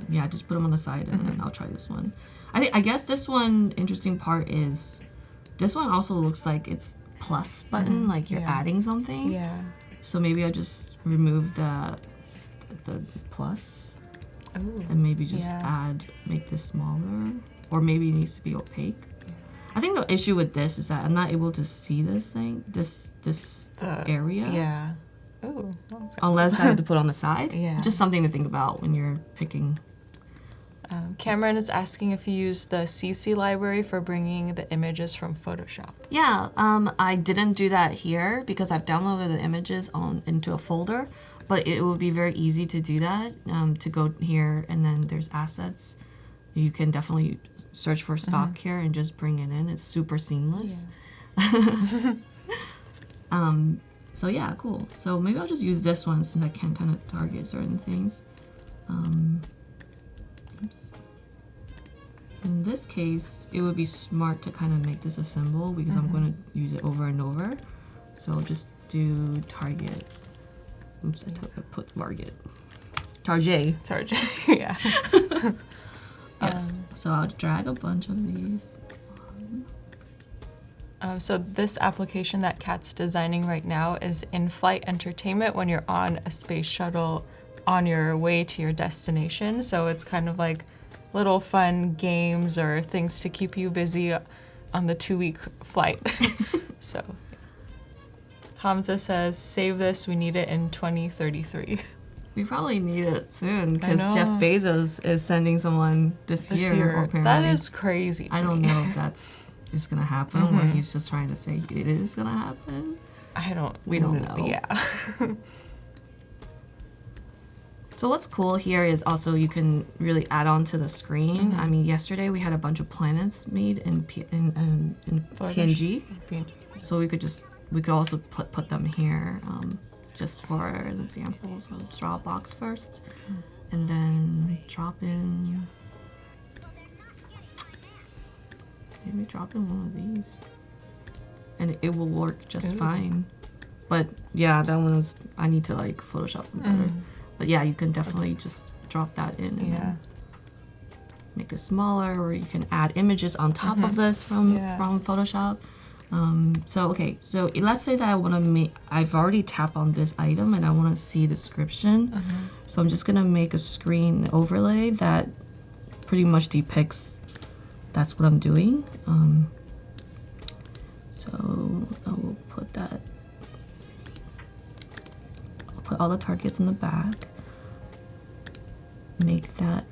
Yeah. Just put them on the side, and then I'll try this one. I guess this one, interesting part is this one also looks like it's plus button, like you're adding something. Yeah. So maybe I'll just remove the plus Ooh. and maybe just Yeah. make this smaller, or maybe it needs to be opaque. I think the issue with this is that I'm not able to see this thing, this area. Yeah. Ooh. That Unless I have to put on the side. Yeah. Just something to think about when you're picking. Cameron is asking if you use the CC library for bringing the images from Photoshop. Yeah, I didn't do that here because I've downloaded the images into a folder, but it would be very easy to do that, to go here and then there's assets. You can definitely search for stock here and just bring it in. It's super seamless. Yeah. So yeah, cool. So maybe I'll just use this one since I can kind of target certain things. Oops. In this case, it would be smart to kind of make this a symbol because I'm going to use it over and over. So I'll just do target. Oops, I put target. Target. Target. Yeah. Yes. So I'll drag a bunch of these. So this application that Kat's designing right now is in-flight entertainment when you're on a space shuttle on your way to your destination. So it's kind of like little fun games or things to keep you busy on the 2-week flight. So Hamza says, save this, we need it in 2033. We probably need it soon because know. Jeff Bezos is sending someone this year. Apparently. That is crazy to I don't me. know if that's is gonna happen or he's just trying to say it is gonna happen. We don't know. Yeah. So what's cool here is also you can really add on to the screen. I mean, yesterday we had a bunch of planets made in PNG. So we could also put them here, just for an example. So draw a box first, and then drop in. Maybe drop in one of these, and it will work just fine. But yeah, that one's I need to like Photoshop them better. But yeah, you can definitely just drop that in and then make it smaller, or you can add images on top of this from Photoshop. So okay, so let's say that I want to I've already tapped on this item and I want to see the description. So I'm just gonna make a screen overlay that pretty much depicts that's what I'm doing. So I will put that. I'll put all the targets in the back. Make that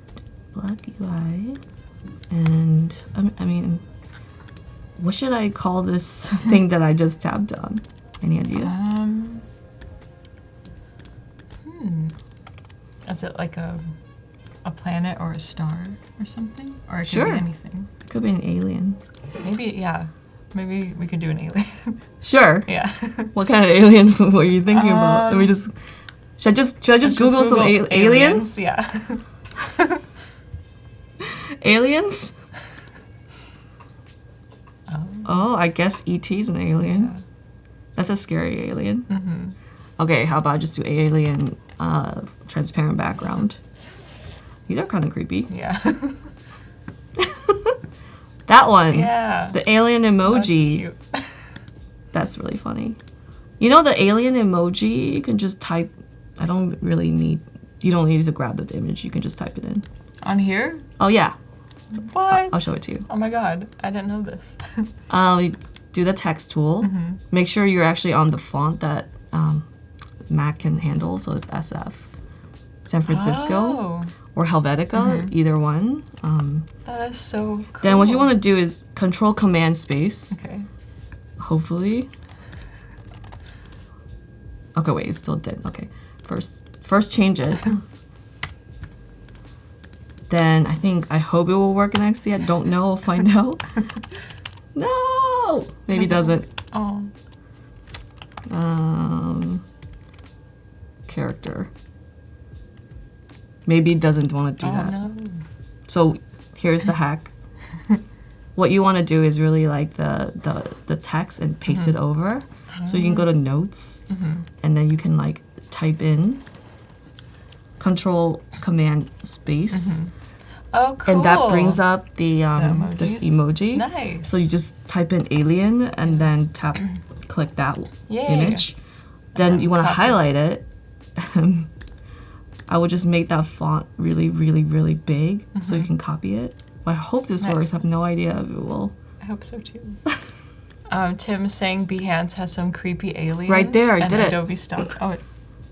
black UI, and I mean, what should I call this thing that I just tapped on? Any ideas? Is it like a planet or a star or something? Or it could Sure. be anything. It could be an alien. Maybe we could do an alien. Sure. Yeah. What kind of alien were you thinking about? Let me just. Should I just Google some aliens? Yeah. Aliens? Oh, I guess E.T.'s an alien. Yeah. That's a scary alien. Okay, how about I just do alien transparent background? These are kind of creepy. Yeah. That one. Yeah. The alien emoji. That's cute. That's really funny. You know the alien emoji, you can just type. You don't need to grab the image, you can just type it in. On here? Oh yeah. What? I'll show it to you. Oh my god, I didn't know this. You do the text tool. Make sure you're actually on the font that Mac can handle, so it's SF. San Francisco or Helvetica, either one. That is so cool. Then what you want to do is Control Command Space. Okay. Hopefully. Okay, wait, it still did. Okay, first change it. Then I hope it will work in XD. I don't know. I'll find out. No, maybe it doesn't. Oh. Character. Maybe it doesn't want to do that. No. So here's the hack. What you want to do is really like the text and paste it over. So you can go to notes and then you can like type in Control Command Space. Oh, cool. And that brings up the this emojis. emoji. Nice. So you just type in alien and then click that Yay. image. Then you want to Copy. highlight it. I would just make that font really, really, really big so you can copy it. I hope this works. I have no idea if it will. I hope so too. Tim saying Behance has some creepy aliens. Right there, I and did it. Adobe stuff. Oh,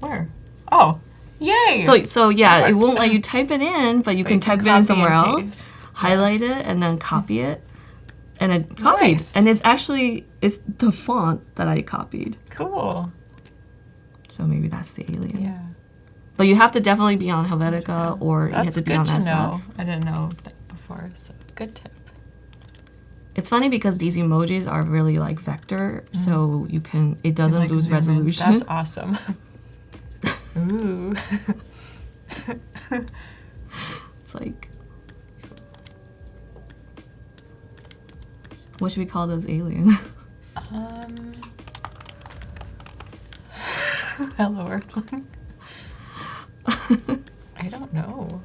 where? Oh, yay! So yeah, it won't let you type it in, but you can type it in copy somewhere and else, paste. highlight it, and then copy it. And it copied. Nice. And it's the font that I copied. Cool. So maybe that's the alien. Yeah. But you have to definitely be on Helvetica or you have That's to be good on to SF. know. I didn't know that before, so good tip. It's funny because these emojis are really like vector, so it doesn't Like lose zoom in. resolution. That's awesome. Ooh. It's like, what should we call those aliens? Hello, Earthling. I don't know.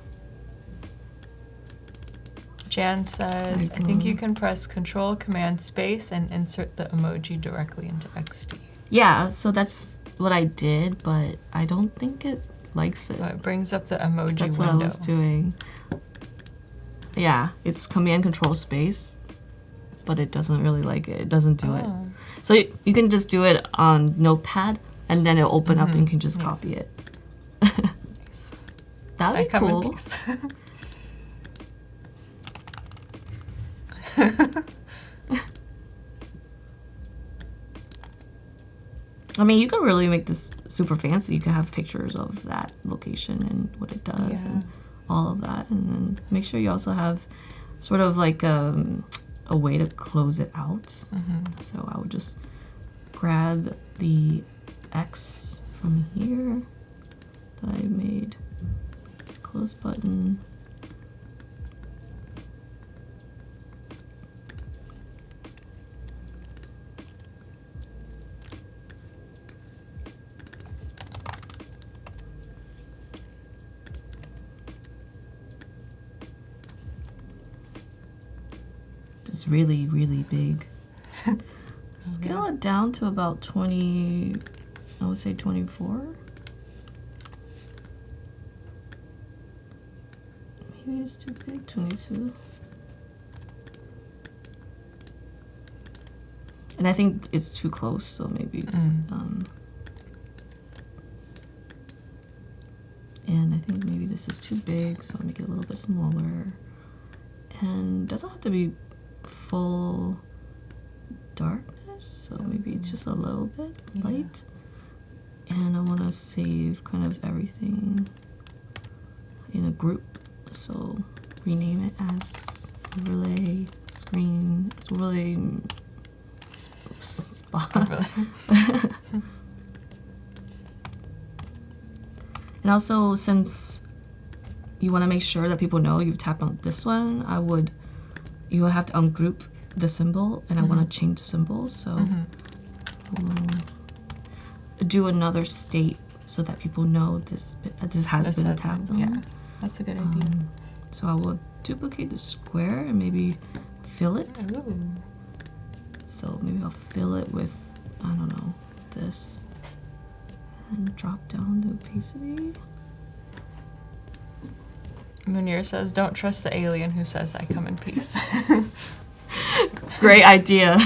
Jan says, I think you can press Control Command Space and insert the emoji directly into XD. Yeah, so that's what I did, but I don't think it likes it. So it brings up the emoji That's what window. I was doing. Yeah, it's Command Control Space, but it doesn't really like it. It doesn't do it. So you can just do it on Notepad, and then it'll open up and you can just copy it. Nice. That would be come in cool. peace. I mean, you can really make this super fancy. You can have pictures of that location and what it does and all of that. And then make sure you also have sort of like a way to close it out. So I would just grab the X from here that I made, close button. It's really, really big. Scale it down to about 20, I would say 24. Maybe it's too big, 22. And I think it's too close, so maybe it's, and I think maybe this is too big, so I'll make it a little bit smaller. And it doesn't have to be full darkness, so maybe it's just a little bit light. And I want to save kind of everything in a group, so rename it as overlay screen, overlay spot. And also, since you want to make sure that people know you've tapped on this one, you will have to ungroup the symbol, and I want to change the symbol, so we'll do another state so that people know this has been tapped on. Yeah, that's a good idea. So I will duplicate the square and maybe fill it. Ooh. So maybe I'll fill it with, I don't know, this, and drop down the opacity. Munir says, don't trust the alien who says I come in peace. Great idea.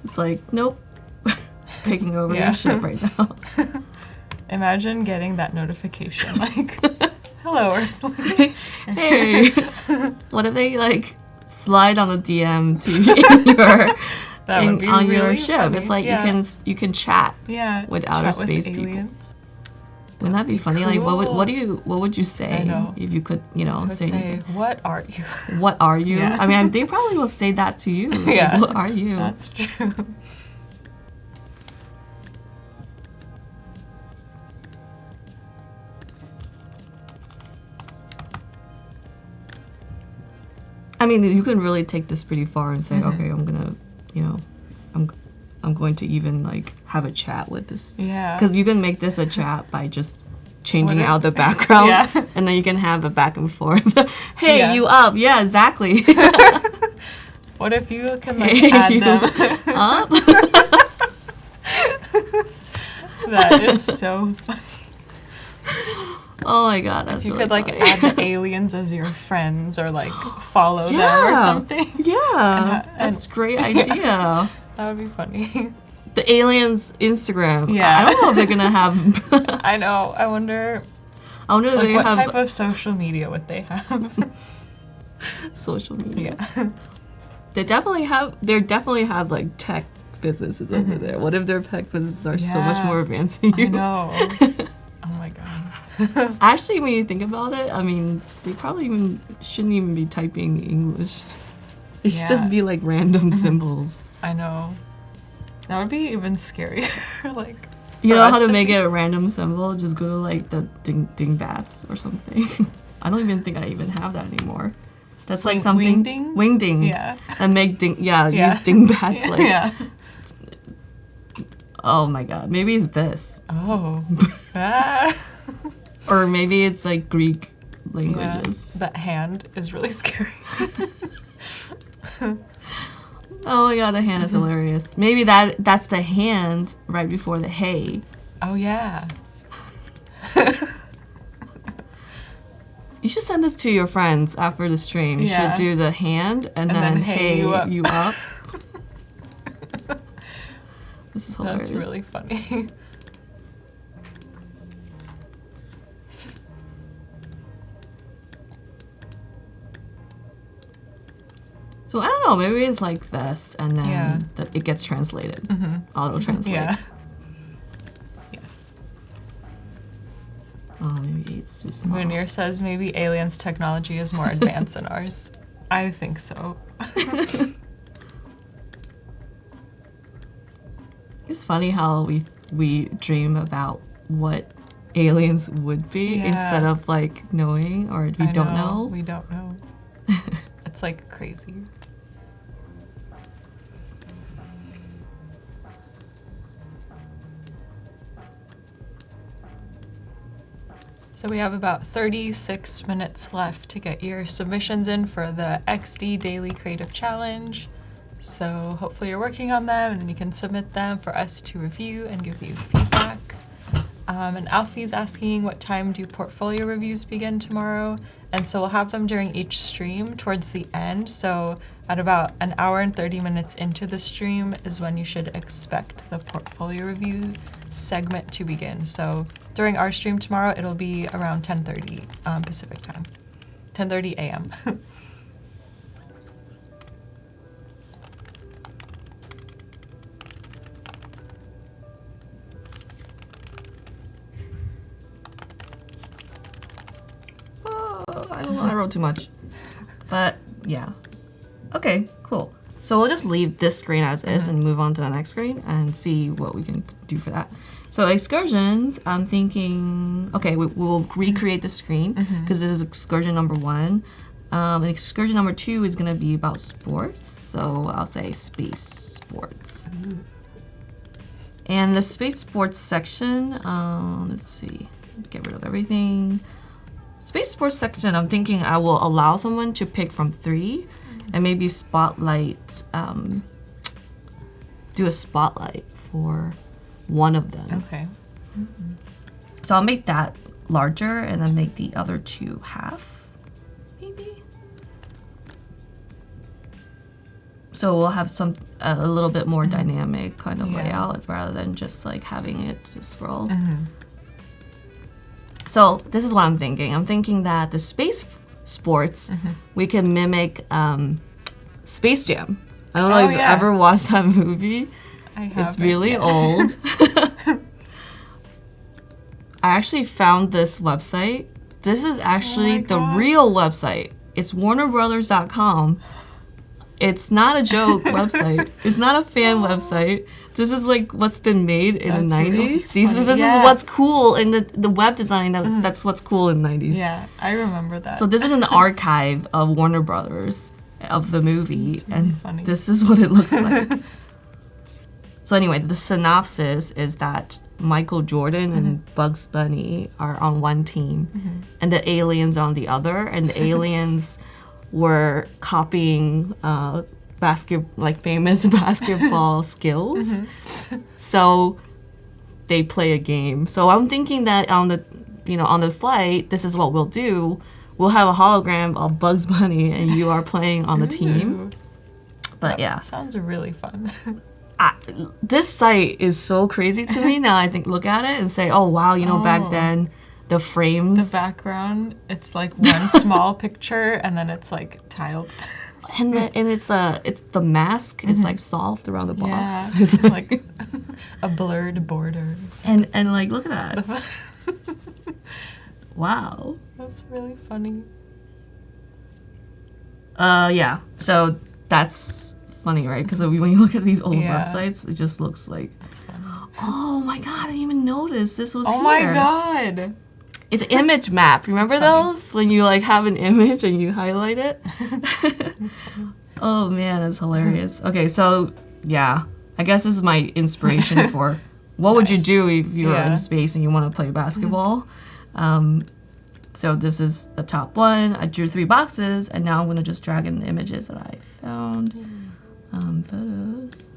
It's like, nope, taking over your ship right now. Imagine getting that notification, like, hello, Earthling. Hey, what if they like slide on the DM to your That would be on really your ship? funny. It's like Yeah. you can chat with outer chat space with people. aliens. Wouldn't that be funny? Like, cool. what would you say I know. if you could, I would say, what are you? what are you? Yeah. I mean, they probably will say that to you. It's Yeah. like, what are you? That's true. I mean, you can really take this pretty far and say, okay, I'm gonna, I'm going to even like have a chat with this. Yeah. Because you can make this a chat by just changing What if- out the background, Yeah. and then you can have a back and forth. Hey, Yeah. you up? Yeah, exactly. What if you can like Hey, add you them? up? That is so funny. Oh my god, that's If you really could like funny. add the aliens as your friends or like follow them or Yeah. something. Yeah, And- that's a great idea. That would be funny. The aliens Instagram. Yeah. I don't know if they're gonna have. I know. I wonder I wonder if like they what have type of social media would they have? social media. Yeah. They definitely have. They definitely have like tech businesses over there. What if their tech businesses are so much Yeah. more advanced than you? I know. Oh my god. Actually, when you think about it, I mean, they probably shouldn't even be typing English. It should Yeah. just be like random symbols. I know. That would be even scarier. Like You for know us how to to make see. it a random symbol? Just go to like the dingbats or something. I don't even think I even have that anymore. That's like something Wingdings? wingdings. Yeah. And make Yeah. use dingbats like. Yeah. Oh my god, maybe it's this, Oh. Ah. or maybe it's like Greek Yeah. languages. That hand is really scary. Oh my god, the hand is hilarious. Maybe that's the hand right before the hey. Oh yeah. You should send this to your friends after the stream. You Yeah. should do the hand and, And then then hey hey you you up. This is hilarious. That's really funny. So I don't know, maybe it's like this and then Yeah. it gets translated. Mhm. Auto translate. Yeah. Yes. Oh, maybe it's too small. Munir says maybe aliens' technology is more advanced than ours. I think so. It's funny how we dream about what aliens would be Yeah. instead of like knowing, or we I don't know. We don't know. It's like crazy. So we have about 36 minutes left to get your submissions in for the XD Daily Creative Challenge. So hopefully you're working on them and then you can submit them for us to review and give you feedback. And Alfie's asking what time do portfolio reviews begin tomorrow? And so we'll have them during each stream towards the end. So at about an hour and 30 minutes into the stream is when you should expect the portfolio review segment to begin. So during our stream tomorrow, it'll be around 10:30 Pacific time, 10:30 a.m. Oh, I don't know, I wrote too much. But yeah. Okay, cool. So we'll just leave this screen as is and move on to the next screen and see what we can do for that. So excursions, I'm thinking, okay, we'll recreate the screen because this is excursion number 1. And excursion number 2 is gonna be about sports. So I'll say space sports. And the space sports section, let's see, get rid of everything. Space sports section, I'm thinking I will allow someone to pick from 3 and maybe spotlight, do a spotlight for one of them. Okay. So I'll make that larger and then make the other 2 half, maybe. So we'll have a little bit more dynamic kind of Yeah. layout rather than just like having it just scroll. So this is what I'm thinking. I'm thinking that the space sports, we can mimic Space Jam. I don't know Oh, if you've yeah. ever watched that movie. I have. It's really old. I actually found this website. This is actually the God. real website. It's warnerbrothers.com. It's not a joke website. It's not a fan website. This is like what's been made in the That's 90s. really This funny. is Yeah. what's cool in the web design. That's what's cool in the 90s. Yeah, I remember that. So this is an archive of Warner Brothers of the movie, That's really and funny. this is what it looks like. So anyway, the synopsis is that Michael Jordan and Bugs Bunny are on one team, and the aliens on the other, and the aliens were copying famous basketball skills. So they play a game. So I'm thinking that on the flight, this is what we'll do. We'll have a hologram of Bugs Bunny, and you are playing on the team. But yeah, sounds really fun. This site is so crazy to me now. I look at it and say, oh wow, back then the frames, the background, it's like one small picture and then it's like tiled. And it's the mask is like soft around the box. Yeah, It's like a blurred border. and like look at that. Wow. That's really funny. Yeah. So that's funny, right? Because when you look at these old Yeah. websites, it just looks like. That's funny. Oh my god! I didn't even notice this was Oh here. my god. It's image map. Remember That's funny. those when you like have an image and you highlight it? That's funny. Oh man, that's hilarious. Okay, so yeah, I guess this is my inspiration for what would you Nice. do if you were Yeah. in space and you want to play basketball. So this is the top one. I drew 3 boxes, and now I'm gonna just drag in the images that I found. Photos.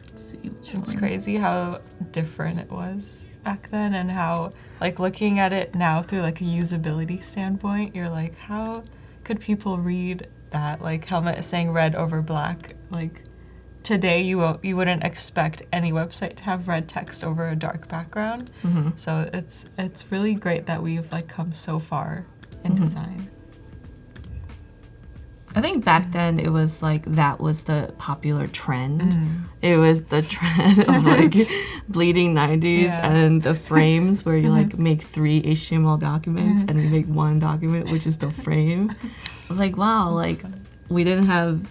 Let's see which It's one. crazy how different it was back then, and how, like, looking at it now through like a usability standpoint, you're like, how could people read that? Like Helmet saying red over black. Like today, you wouldn't expect any website to have red text over a dark background. Mm-hmm. So it's really great that we've like come so far in design. I think back then it was like that was the popular trend. It was the trend of like bleeding 90s Yeah. and the frames where you like make 3 HTML documents and you make 1 document, which is the frame. I was like, wow, like funny. we didn't have.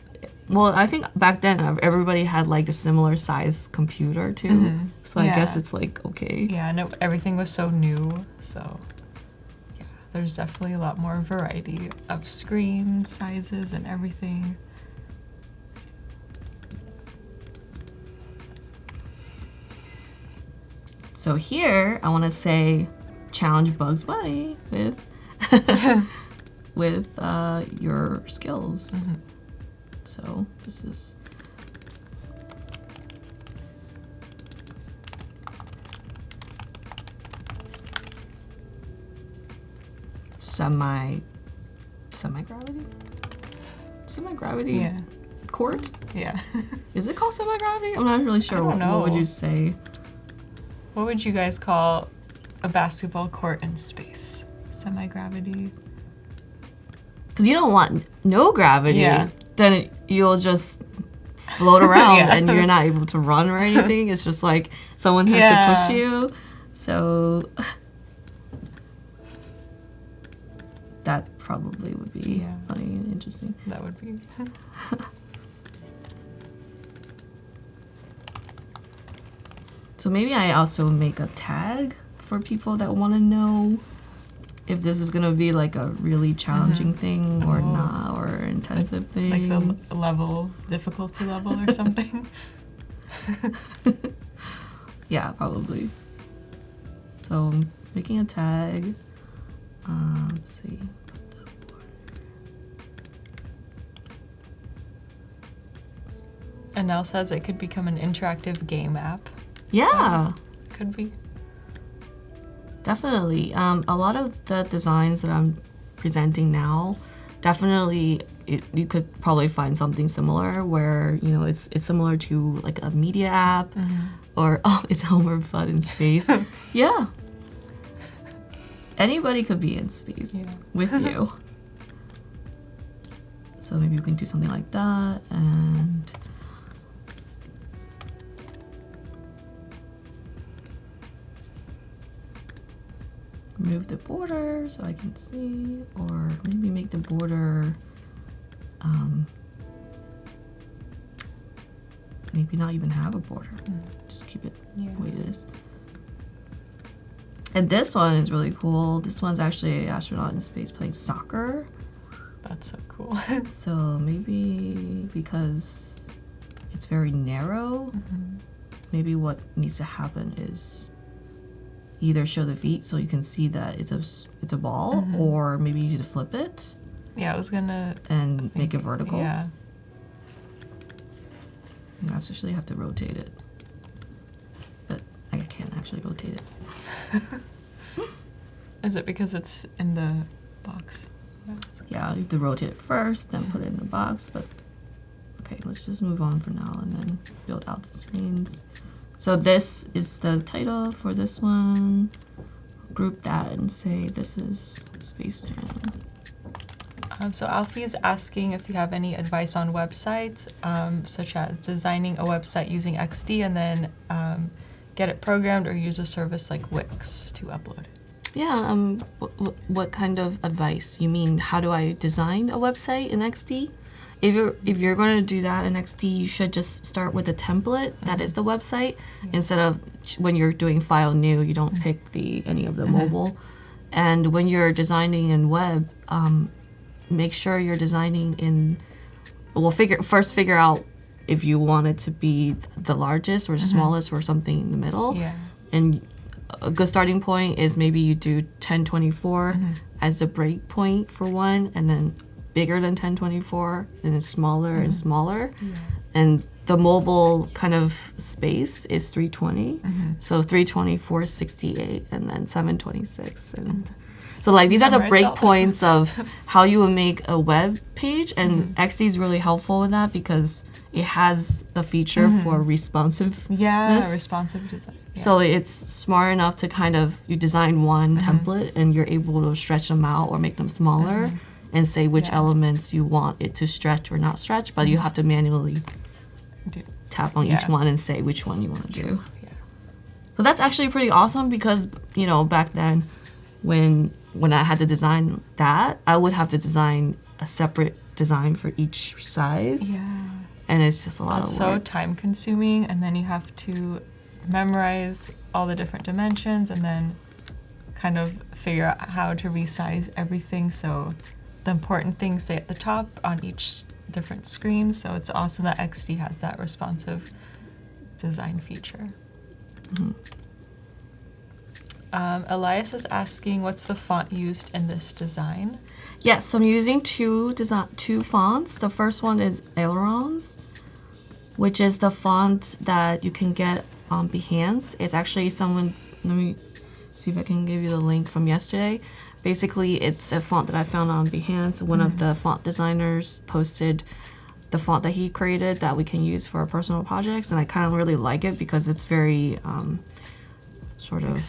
Well, I think back then everybody had like a similar size computer too. So I guess Yeah. it's like okay. Yeah, and everything was so new, so yeah, there's definitely a lot more variety of screen sizes and everything. So here I want to say challenge Bugs Bunny with with your skills. So this is semi-gravity Yeah, court. yeah. Is it called semi-gravity? I'm not really sure. I don't know. What would you say? What would you guys call a basketball court in space? Semi-gravity? Because you don't want no gravity. Yeah. Then you'll just float around Yeah. and you're not able to run or anything. It's just like someone has to push Yeah. you. So that probably would be Yeah. funny and interesting. That would be. So maybe I also make a tag for people that want to know if this is going to be like a really challenging thing or Oh. not, or intensive thing. Like the difficulty level or something. Yeah, probably. So I'm making a tag. Let's see. And Nell says it could become an interactive game app. Yeah, Could be. definitely. A lot of the designs that I'm presenting now, definitely you could probably find something similar where, you know, it's similar to like a media app or, oh, it's Elmer Fudd in space. Yeah. Anybody could be in space Yeah. with you. So maybe we can do something like that and move the border so I can see, or maybe make the border maybe not even have a border. Just keep it Yeah. the way it is. And this one is really cool. This one's actually an astronaut in space playing soccer. That's so cool. So maybe because it's very narrow, maybe what needs to happen is either show the feet so you can see that it's a ball, or maybe you need to flip it Yeah, I was gonna and make it vertical. Yeah. I actually have to rotate it. But I can't actually rotate it. Is it because it's in the box? Yeah, you have to rotate it first, then put it in the box, but okay, let's just move on for now and then build out the screens. So this is the title for this one. Group that and say this is Space Jam. So Alfie is asking if you have any advice on websites, such as designing a website using XD and then get it programmed, or use a service like Wix to upload it. Yeah, what kind of advice? You mean how do I design a website in XD? If you're going to do that in XD, you should just start with a template that is the website, instead of when you're doing file new, you don't pick any of the mobile. And when you're designing in web, make sure you're designing in. Well, figure out if you want it to be the largest or smallest or something in the middle. Yeah. And a good starting point is maybe you do 1024 as the break point for one, and then bigger than 1024, and then smaller and smaller. Yeah. And the mobile kind of space is 320. So 324, 68, and then 726. And so like these are the break points of how you would make a web page, and XD is really helpful with that because it has the feature for responsiveness. Yeah, responsive design. Yeah. So it's smart enough to kind of, you design one template and you're able to stretch them out or make them smaller and say which elements you want it to stretch or not stretch, but you have to manually tap on each one and say which one you want to do. Yeah. So that's actually pretty awesome because, you know, back then when I had to design that, I would have to design a separate design for each size. Yeah. And it's just a lot of work. It's so time consuming, and then you have to memorize all the different dimensions and then kind of figure out how to resize everything so the important things stay at the top on each different screen. So it's awesome that XD has that responsive design feature. Elias is asking, what's the font used in this design? Yes, so I'm using two fonts. The first one is Ailerons, which is the font that you can get on Behance. It's actually let me see if I can give you the link from yesterday. Basically, it's a font that I found on Behance. One of the font designers posted the font that he created that we can use for our personal projects, and I kind of really like it because it's very sort of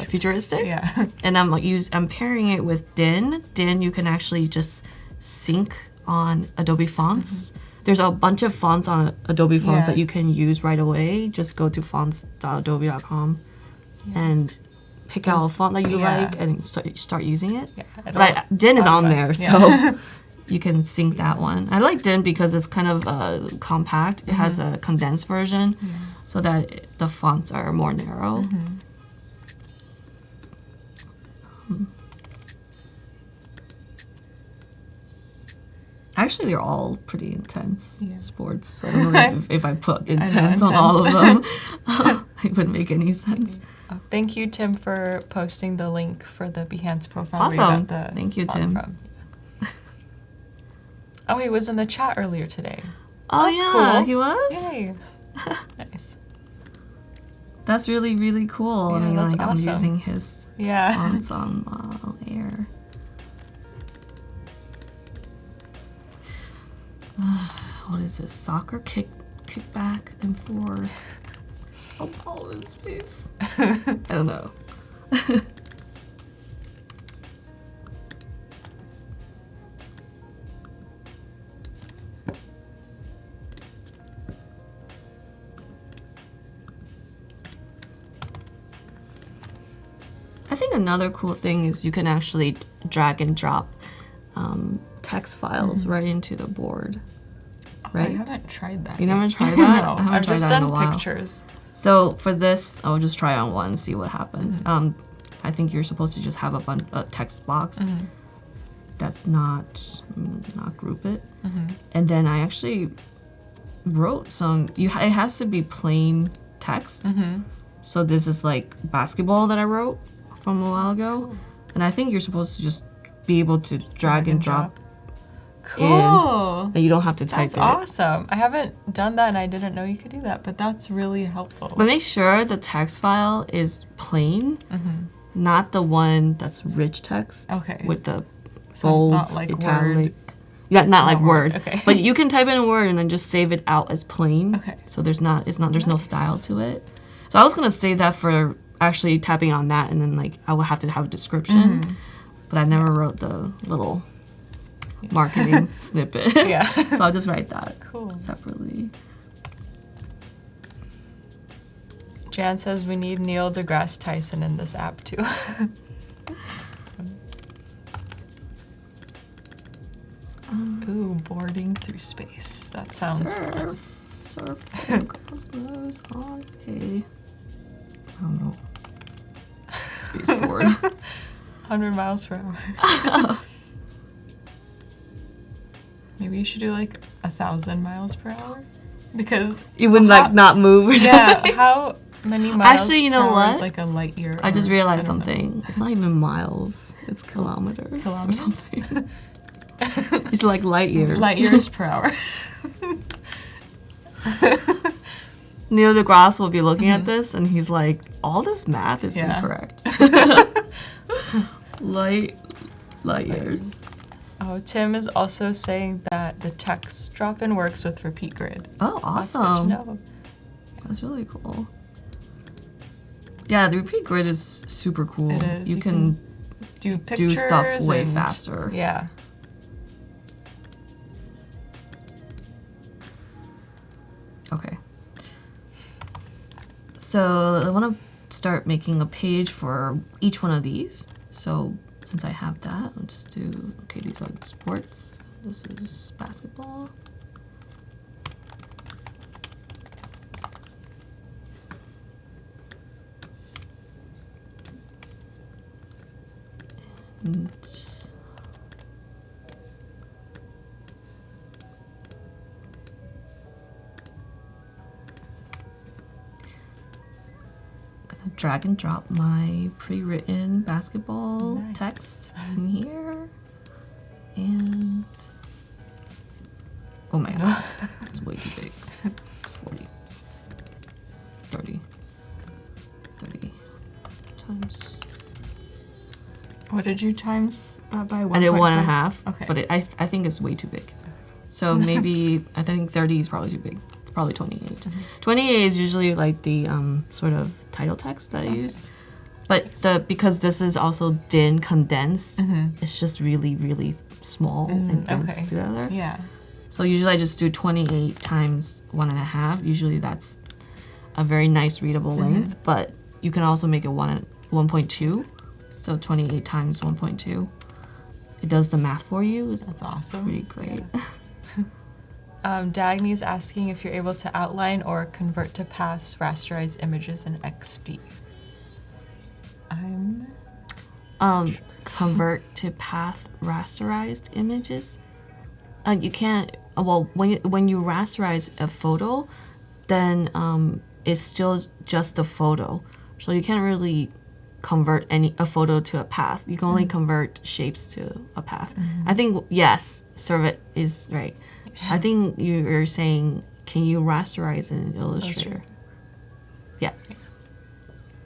futuristic. Yeah. And I'm pairing it with Din. Din, you can actually just sync on Adobe fonts. There's a bunch of fonts on Adobe fonts that you can use right away. Just go to fonts.adobe.com and pick out a font that you like and start using it. Yeah, but Din is on there, so you can sync that one. I like Din because it's kind of compact. It has a condensed version so that the fonts are more narrow. Actually, they're all pretty intense sports. So I don't know if I put intense on all of them, it wouldn't make any sense. Thank you, Tim, for posting the link for the Behance profile. Awesome. Thank you, Tim. Oh, he was in the chat earlier today. Oh, that's yeah, cool. he was? Yay. Nice. That's really, really cool. Yeah, I mean, that's like, awesome. I'm using his fonts on air. What is this? Soccer kick back and forth. A ball in space. I don't know. I think another cool thing is you can actually drag and drop text files right into the board. Right? I haven't tried that. You never tried that? No, I haven't I've tried just that in a done while. pictures. So for this, I'll just try on one, see what happens. I think you're supposed to just have a text box that's not, I'm gonna not group it. And then I actually wrote some, it has to be plain text. So this is like basketball that I wrote from a while ago. And I think you're supposed to just be able to drag and drop Cool. And you don't have to type That's it. awesome. I haven't done that and I didn't know you could do that, but that's really helpful. But make sure the text file is plain, not the one that's rich text. Okay. With the So bold, not like italic. Word. Yeah, not like Word. Okay. But you can type in a word and then just save it out as plain. Okay. So there's no Nice. style to it. So I was gonna save that for actually typing on that, and then like I would have to have a description. But I never wrote the little marketing snippet. Yeah. So I'll just write that Cool. separately. Jan says we need Neil deGrasse Tyson in this app too. Ooh, boarding through space. That sounds fun. Surf cosmos on a, I don't know, spaceport. 100 miles per hour. Maybe you should do like 1,000 miles per hour, because You wouldn't like not move. Or yeah, something. how many miles? Actually, you know per hour is what? like a light year. I just or- realized don't know. something. It's not even miles. It's kilometers, Kilometers? or something. It's like light years. Light years per hour. Neil deGrasse will be looking at this and he's like, all this math is Yeah. incorrect. light years. Oh, Tim is also saying that the text drop-in works with repeat grid. Oh, That's good to awesome. know. That's really cool. Yeah, the repeat grid is super cool. It is. You can Do pictures do stuff way and- faster. Yeah. Okay. So I want to start making a page for each one of these. So since I have that, I'll just do, okay, these are sports. This is basketball. And drag and drop my pre-written basketball Nice. text in here. And oh my god, it's way too big. It's 40, 30 times. What did you times that by? I did 1.5? 1.5, Okay. but I think it's way too big. So maybe, I think 30 is probably too big. It's probably 28. 28 is usually like the sort of title text that I use. But because this is also thin condensed, it's just really, really small and dense okay. together. Yeah. So usually I just do 28 times 1.5. Usually that's a very nice readable length, but you can also make it 1.2. So 28 times 1.2. It does the math for you. It's That's awesome. pretty great. Dagny's asking if you're able to outline or convert to paths rasterized images in XD. Convert to path rasterized images. You can't. Well, when you rasterize a photo, then it's still just a photo. So you can't really convert a photo to a path. You can only convert shapes to a path. I think yes, Servet is right. I think you're saying, can you rasterize in Illustrator? Yeah.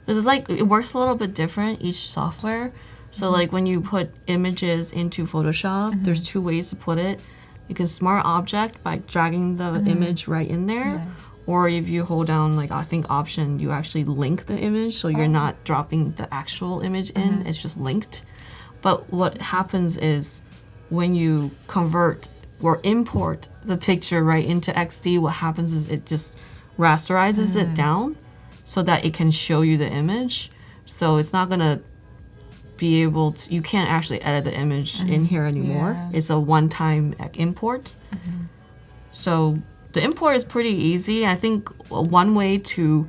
It's like it works a little bit different each software. So like when you put images into Photoshop, there's two ways to put it. You can smart object by dragging the image right in there. Or if you hold down, like I think option, you actually link the image, so you're not dropping the actual image in, it's just linked. But what happens is when you convert or import the picture right into XD, what happens is it just rasterizes it down so that it can show you the image. So it's not gonna be able to, you can't actually edit the image in here anymore. Yeah. It's a one-time import. So the import is pretty easy. I think one way to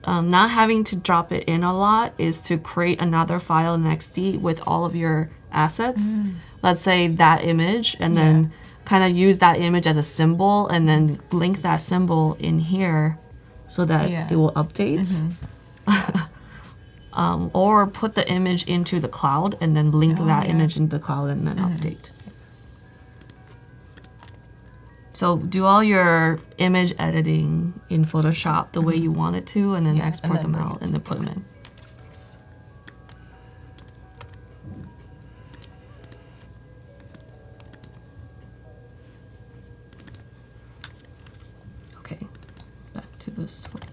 not having to drop it in a lot is to create another file in XD with all of your assets. Let's say that image, and then kind of use that image as a symbol, and then link that symbol in here so that it will update. Or put the image into the cloud and then link that image into the cloud and then update. So do all your image editing in Photoshop the way you want it to, and then export them out and then put them in. Okay, back to this one.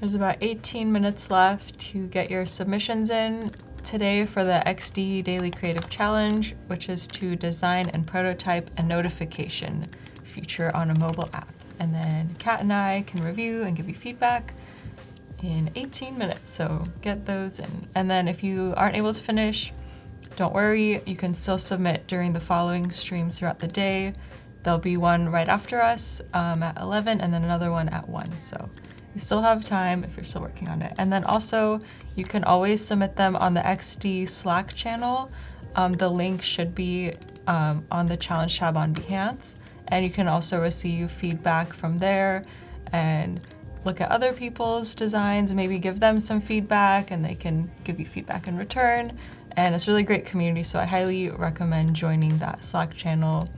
There's about 18 minutes left to get your submissions in today for the XD Daily Creative Challenge, which is to design and prototype a notification feature on a mobile app. And then Kat and I can review and give you feedback in 18 minutes, so get those in. And then if you aren't able to finish, don't worry, you can still submit during the following streams throughout the day. There'll be one right after us at 11 and then another one at 1. So you still have time if you're still working on it. And then also, you can always submit them on the XD Slack channel. The link should be on the challenge tab on Behance. And you can also receive feedback from there and look at other people's designs and maybe give them some feedback, and they can give you feedback in return. And it's a really great community, so I highly recommend joining that Slack channel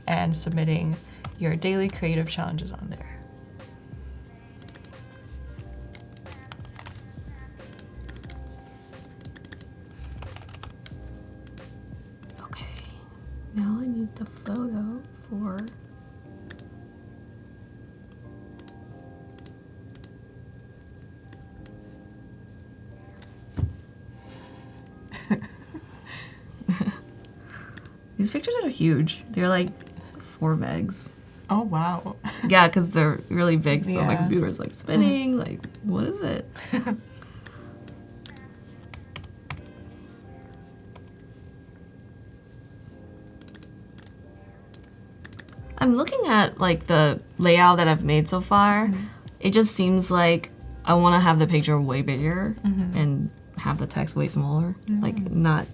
and submitting your daily creative challenges on there. Now I need the photo for these pictures are huge. They're like 4 megs. Oh wow. Yeah, because they're really big, so my Yeah. computer's like spinning. Like, what is it? I'm looking at like the layout that I've made so far. It just seems like I want to have the picture way bigger and have the text way smaller. Like not,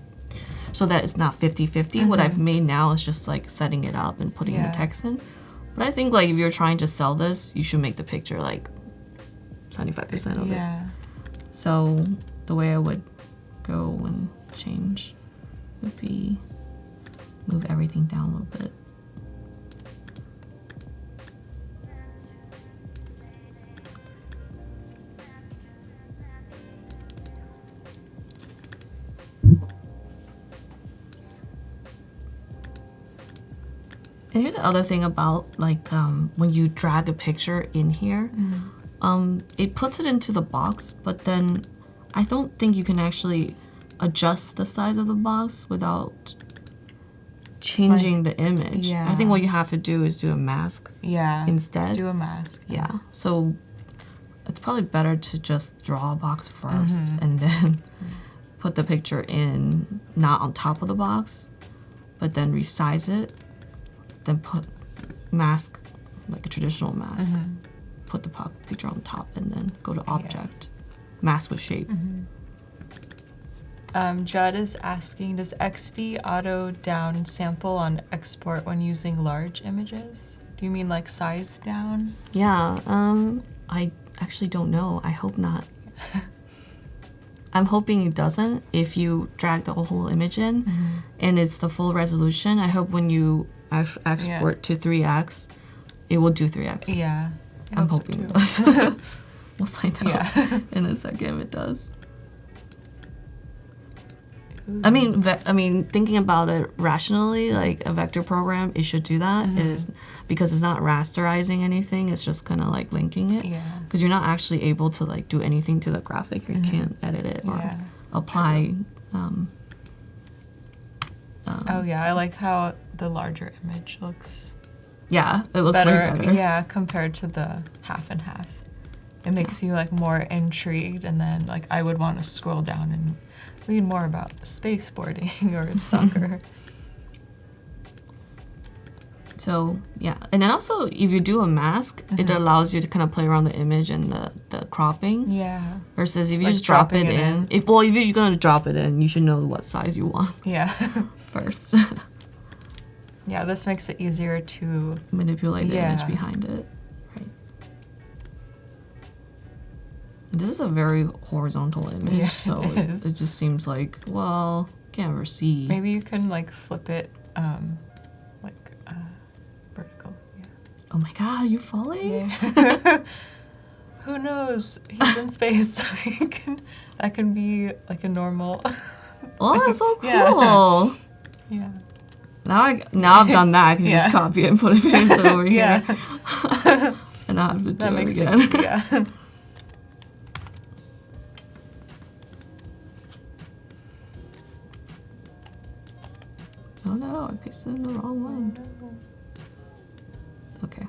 so that it's not 50-50. What I've made now is just like setting it up and putting the text in. But I think like if you're trying to sell this, you should make the picture like 75% of it. So the way I would go and change would be move everything down a little bit. And here's the other thing about like when you drag a picture in here, it puts it into the box, but then I don't think you can actually adjust the size of the box without changing the image. I think what you have to do is do a mask instead. Do a mask. Yeah. So it's probably better to just draw a box first and then put the picture in, not on top of the box, but then resize it. Then put mask, like a traditional mask, put the picture on top, and then go to object, mask with shape. Judd is asking, does XD auto down sample on export when using large images? Do you mean like size down? Yeah, I actually don't know. I hope not. I'm hoping it doesn't. If you drag the whole image in and it's the full resolution, I hope when you export to 3x, it will do 3x. Yeah. I'm hoping it does. We'll find out in a second if it does. I mean, thinking about it rationally, like a vector program, it should do that. It is because it's not rasterizing anything. It's just kind of like linking it. Yeah. Because you're not actually able to like do anything to the graphic. You can't edit it or apply. Oh yeah, I like how the larger image looks. Yeah, it looks way better. Yeah, compared to the half and half. It makes you like more intrigued, and then like I would want to scroll down and read more about skateboarding or soccer. So yeah, and then also if you do a mask, it allows you to kind of play around the image and the cropping. Yeah. Versus if you Like just drop it dropping it in. in. If you're gonna drop it in, you should know what size you want Yeah. first. Yeah, this makes it easier to Manipulate the image behind it. Right. This is a very horizontal image, Yeah, so it is. it just seems like, well, can't ever see. Maybe you can like flip it, vertical. Yeah. Oh my god, are you falling? Yeah. Who knows? He's in space, so that can be like a normal. Oh, that's so cool. Yeah. Yeah. Now I've done that. I can Yeah. just copy it and put it over Yeah. here. And I have to do That it makes again. sense. Yeah. Oh no, I pasted in the wrong one. Okay.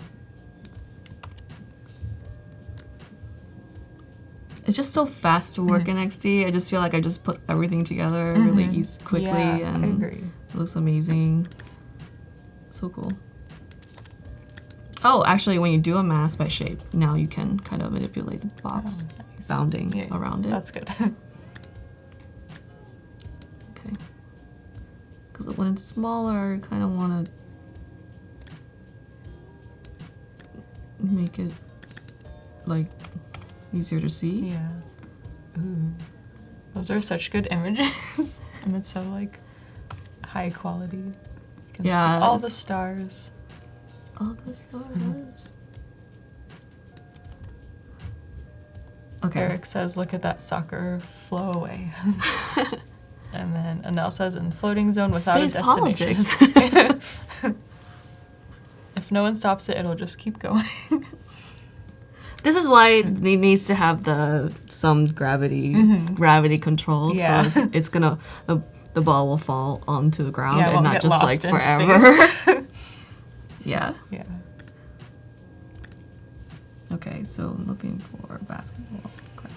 It's just so fast to work in XD. I just feel like I just put everything together really quickly, Yeah, and I agree. it looks amazing. So cool. Oh, actually, when you do a mask by shape, now you can kind of manipulate the box Nice. bounding around it. That's good. Okay. Because when it's smaller, you kind of want to make it like easier to see. Yeah. Ooh. Those are such good images. And it's so like high quality. You can see all the stars. All the stars. Okay. Eric says, look at that soccer flow away. And then Anel says, in floating zone without Space a destination. politics. If no one stops it, it'll just keep going. This is why it needs to have some gravity control. Yeah. So it's gonna the ball will fall onto the ground Yeah, it and won't not get just like lost in forever. space. Yeah. Yeah. Okay, so I'm looking for basketball. Okay.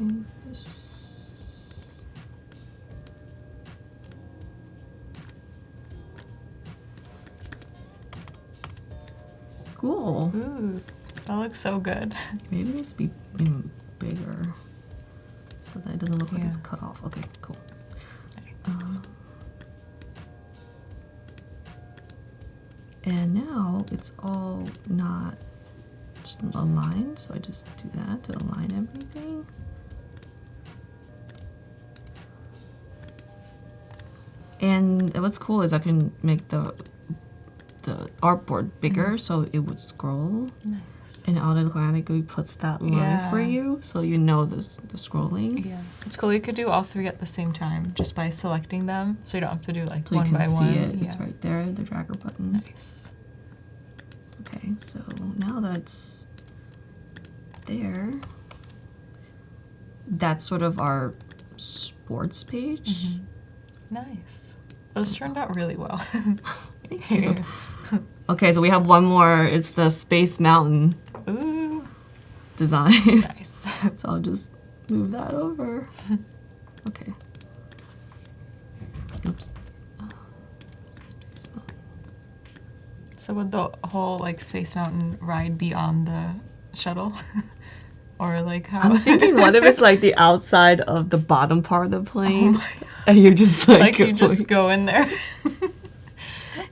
Okay, this. Cool. Ooh, that looks so good. Maybe it needs to be even bigger so that it doesn't look like it's Yeah. cut off. Okay, cool. Nice. And now it's all not just aligned, so I just do that to align everything. And what's cool is I can make the artboard bigger so it would scroll. Nice. And it automatically puts that line for you, so you know the scrolling. Yeah. It's cool. You could do all three at the same time just by selecting them, so you don't have to do like So one you can by see one. it. Yeah. It's right there, the dragger button. Nice. Okay, so now that's there. That's sort of our sports page. Nice. Those turned out really well. Thank you. Okay, so we have one more. It's the Space Mountain Ooh. design. Nice. So I'll just move that over. Okay. Oops. Space Mountain. So would the whole like Space Mountain ride be on the shuttle? Or like how? I'm thinking what if it's like the outside of the bottom part of the plane, Oh my and you're just like you just go in there.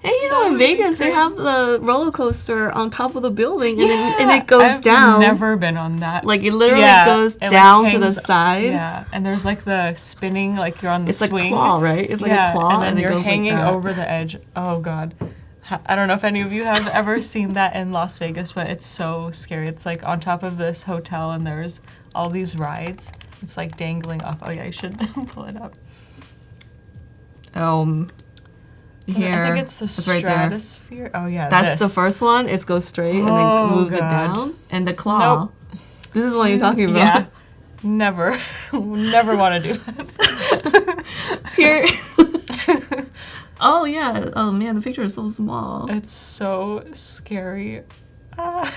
Hey, you know, That in would be Vegas, they great. have the roller coaster on top of the building, and, and Yeah, it goes I've down. Never been on that. Like, it literally Yeah, goes it, like, down to the hangs- side. Yeah, and there's like the spinning, like you're on the It's swing. like claw, right? It's like a claw, and then it you're goes hanging like that. over the edge. Oh God, I don't know if any of you have ever seen that in Las Vegas, but it's so scary. It's like on top of this hotel, and there's all these rides. It's like dangling off. Oh yeah, I should pull it up. Here. I think it's the right there. stratosphere. Oh yeah, That's this. the first one. It goes straight and then Oh, moves it God. down. And the claw. Nope. This is what you're talking about. Yeah, never, never want to do that. Here. Oh, yeah. Oh, man, the picture is so small. It's so scary. Ah.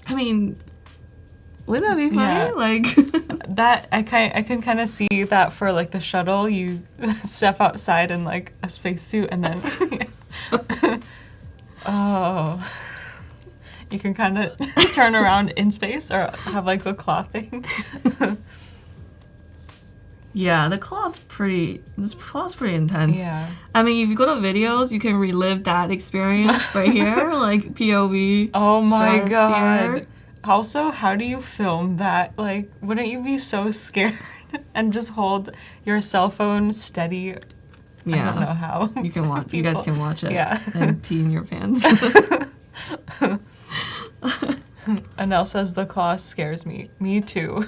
I mean, wouldn't that be funny? Yeah. Like, That I can kind of see that for like the shuttle. You step outside in like a spacesuit and then. Oh. can kind of turn around in space or have like the claw thing. Yeah, this claw's pretty intense. Yeah. I mean, if you go to videos, you can relive that experience right here, like POV. Oh my stratosphere. god. Also, how do you film that? Like, wouldn't you be so scared and just hold your cell phone steady? Yeah. I don't know how. You can watch. You guys can watch it. Yeah. And pee in your pants. Anel says the claw scares me. Me too.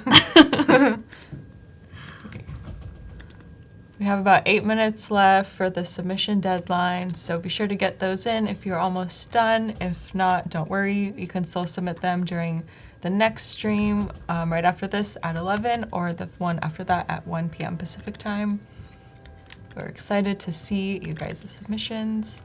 We have about 8 minutes left for the submission deadline, so be sure to get those in if you're almost done. If not, don't worry. You can still submit them during the next stream right after this at 11 or the one after that at 1 p.m. Pacific time. We're excited to see you guys' submissions.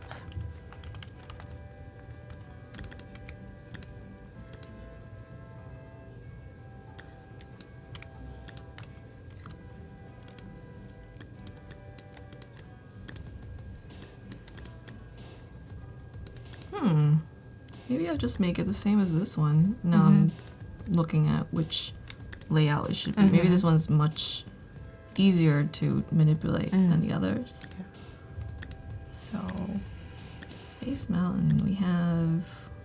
Maybe I'll just make it the same as this one. Now I'm looking at which layout it should be. Maybe this one's much easier to manipulate than the others. Yeah. So, Space Mountain, we have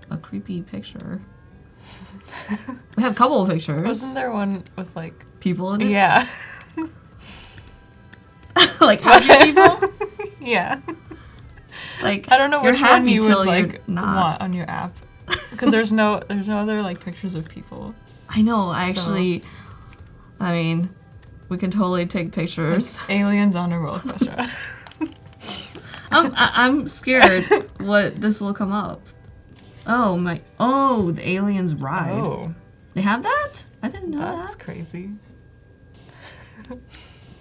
a creepy picture. We have a couple of pictures. Wasn't there one with like... People in it? Yeah. Like happy people? Yeah. Like, I don't know you're which one happy you till would you're like not. want on your app, because there's no other like pictures of people. I know. I mean, we can totally take pictures. Aliens on a roller coaster. I'm scared what this will come up. Oh my! Oh, the aliens ride. Oh, They have that? I didn't know that's that. crazy.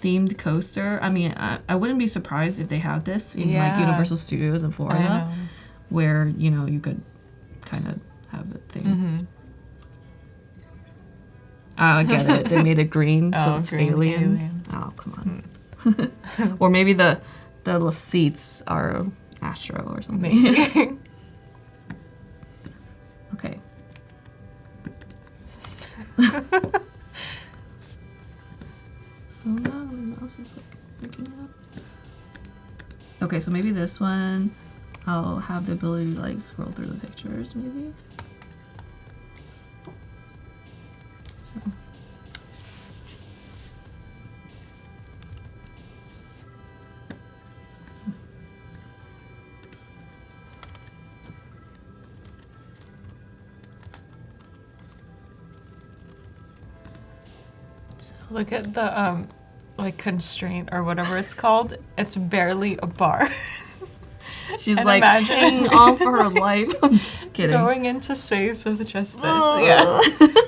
Themed coaster. I mean, I wouldn't be surprised if they have this in like Yeah. Universal Studios in I Florida, know. where you could kind of have a thing. I get it. They made it green, so Oh, it's green alien. alien. Oh, come on. Or maybe the little seats are Astro or something. Maybe. Okay. Oh no, my mouse is like freaking out. Okay, so maybe this one, I'll have the ability to like scroll through the pictures, maybe. So. Look at the like constraint or whatever it's called. It's barely a bar. She's And like imagine- hanging on for her life. I'm just kidding. Going into space with just this. Yeah.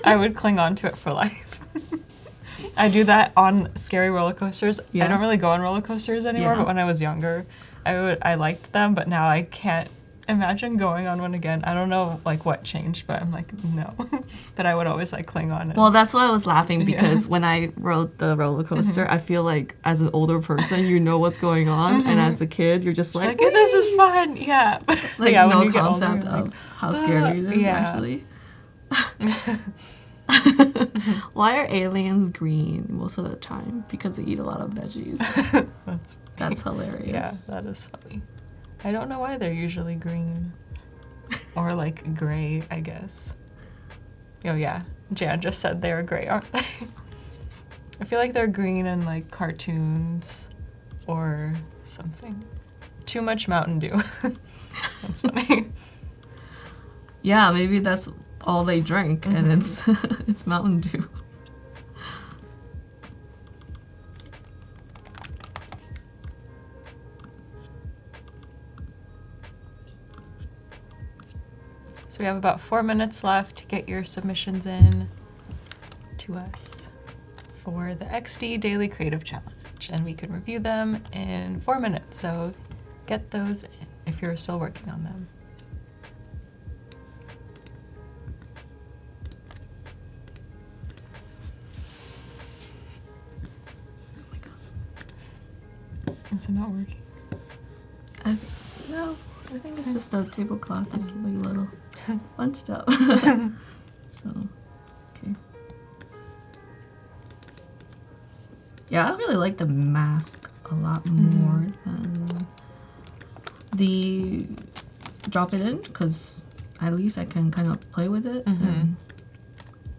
I would cling on to it for life. I do that on scary roller coasters. Yeah. I don't really go on roller coasters anymore, Yeah. but when I was younger, I liked them, but now I can't imagine going on one again. I don't know like what changed, but I'm like, no. But I would always like cling on it. Well, that's why I was laughing, Yeah. because when I rode the roller coaster, I feel like as an older person, you know what's going on, and as a kid, you're just like, like, this is fun. Yeah. like yeah, no when you get older, concept you're of like, how scary it is yeah. actually. Why are aliens green most of the time? Because they eat a lot of veggies. That's hilarious. Yeah, that is funny. I don't know why they're usually green. Or like gray, I guess. Oh yeah, Jan just said they were gray, aren't they? I feel like they're green in like cartoons or something. Too much Mountain Dew. That's funny. Yeah, maybe that's all they drink, and it's Mountain Dew. So we have about 4 minutes left to get your submissions in to us for the XD Daily Creative Challenge, and we can review them in 4 minutes. So get those in if you're still working on them. Oh my god. Is it not working? No. I think it's just the tablecloth is like a little bunched up. So, okay. Yeah, I really like the mask a lot more than the drop it in, because at least I can kind of play with it. And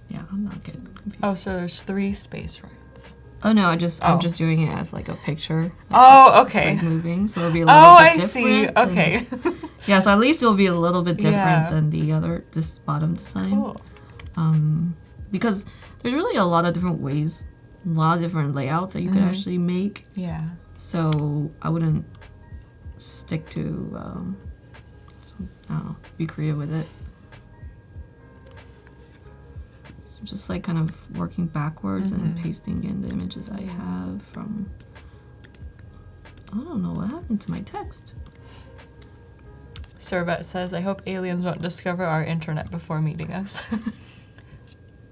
yeah, I'm not getting confused. Oh, so there's 3 space rights. Oh no, I'm just doing it as like a picture. Oh, It's okay. like moving, so it'll be a little bit different. See. Okay. Yeah, so at least it'll be a little bit different Yeah. than this bottom design. Cool. Because there's really a lot of different ways, a lot of different layouts that you could actually make. Yeah. So I wouldn't stick to, I don't know, be creative with it. So just like kind of working backwards and pasting in the images I have from, I don't know what happened to my text. Servet says, I hope aliens won't discover our internet before meeting us.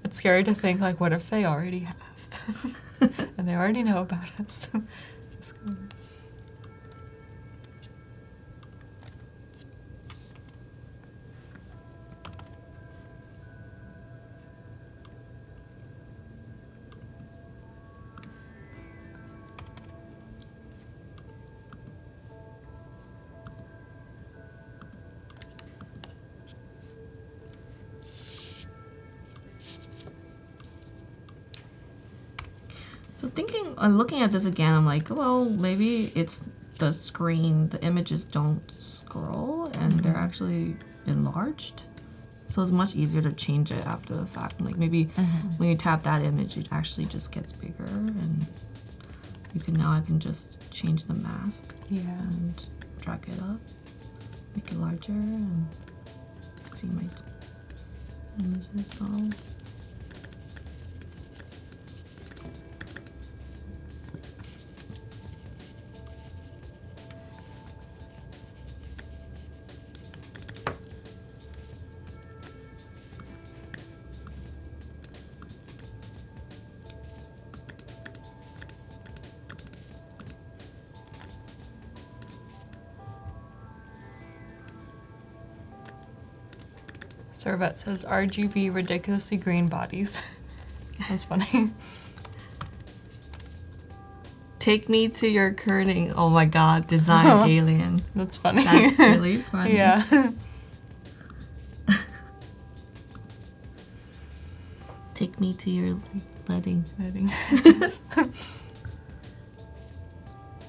It's scary to think, like, what if they already have? And they already know about us. Just kidding. So looking at this again, I'm like, well, maybe it's the screen, the images don't scroll and they're actually enlarged. So it's much easier to change it after the fact. Like maybe when you tap that image, it actually just gets bigger, and I can just change the mask and drag it up, make it larger, and see my images all. Servet says, RGB ridiculously green bodies. That's funny. Take me to your kerning. Oh my god, design alien. That's funny. That's really funny. Yeah. Take me to your wedding.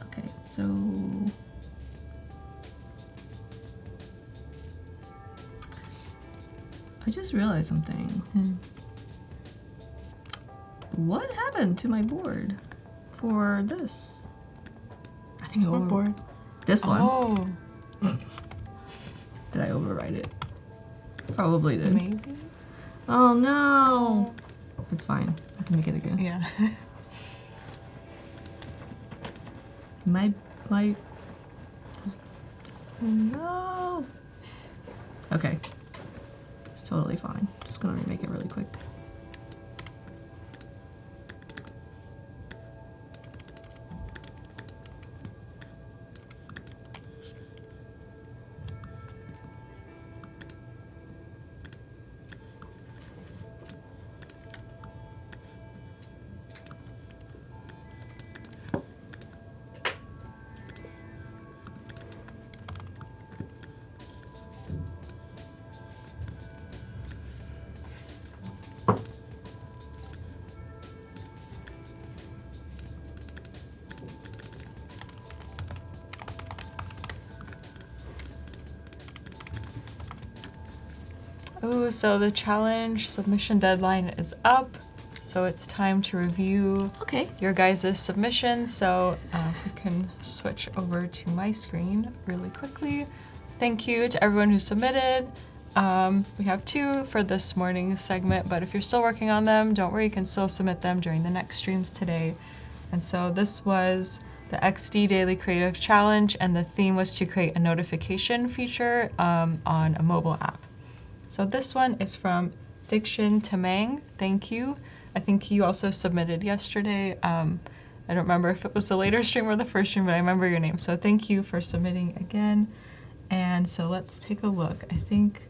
Okay, so I just realized something. What happened to my board for this? I think I What board? This one. Oh, Did I overwrite it? Probably did. maybe? Oh no! It's fine. I can make it again. Yeah. My no. Okay. It's totally fine. Just gonna remake it really quick. Oh, so the challenge submission deadline is up. So it's time to review Okay. your guys' submissions. So if we can switch over to my screen really quickly. Thank you to everyone who submitted. We have 2 for this morning's segment, but if you're still working on them, don't worry, you can still submit them during the next streams today. And so this was the XD Daily Creative Challenge, and the theme was to create a notification feature on a mobile app. So this one is from Diction Tamang. Thank you. I think you also submitted yesterday. I don't remember if it was the later stream or the first stream, but I remember your name. So thank you for submitting again. And so let's take a look. I think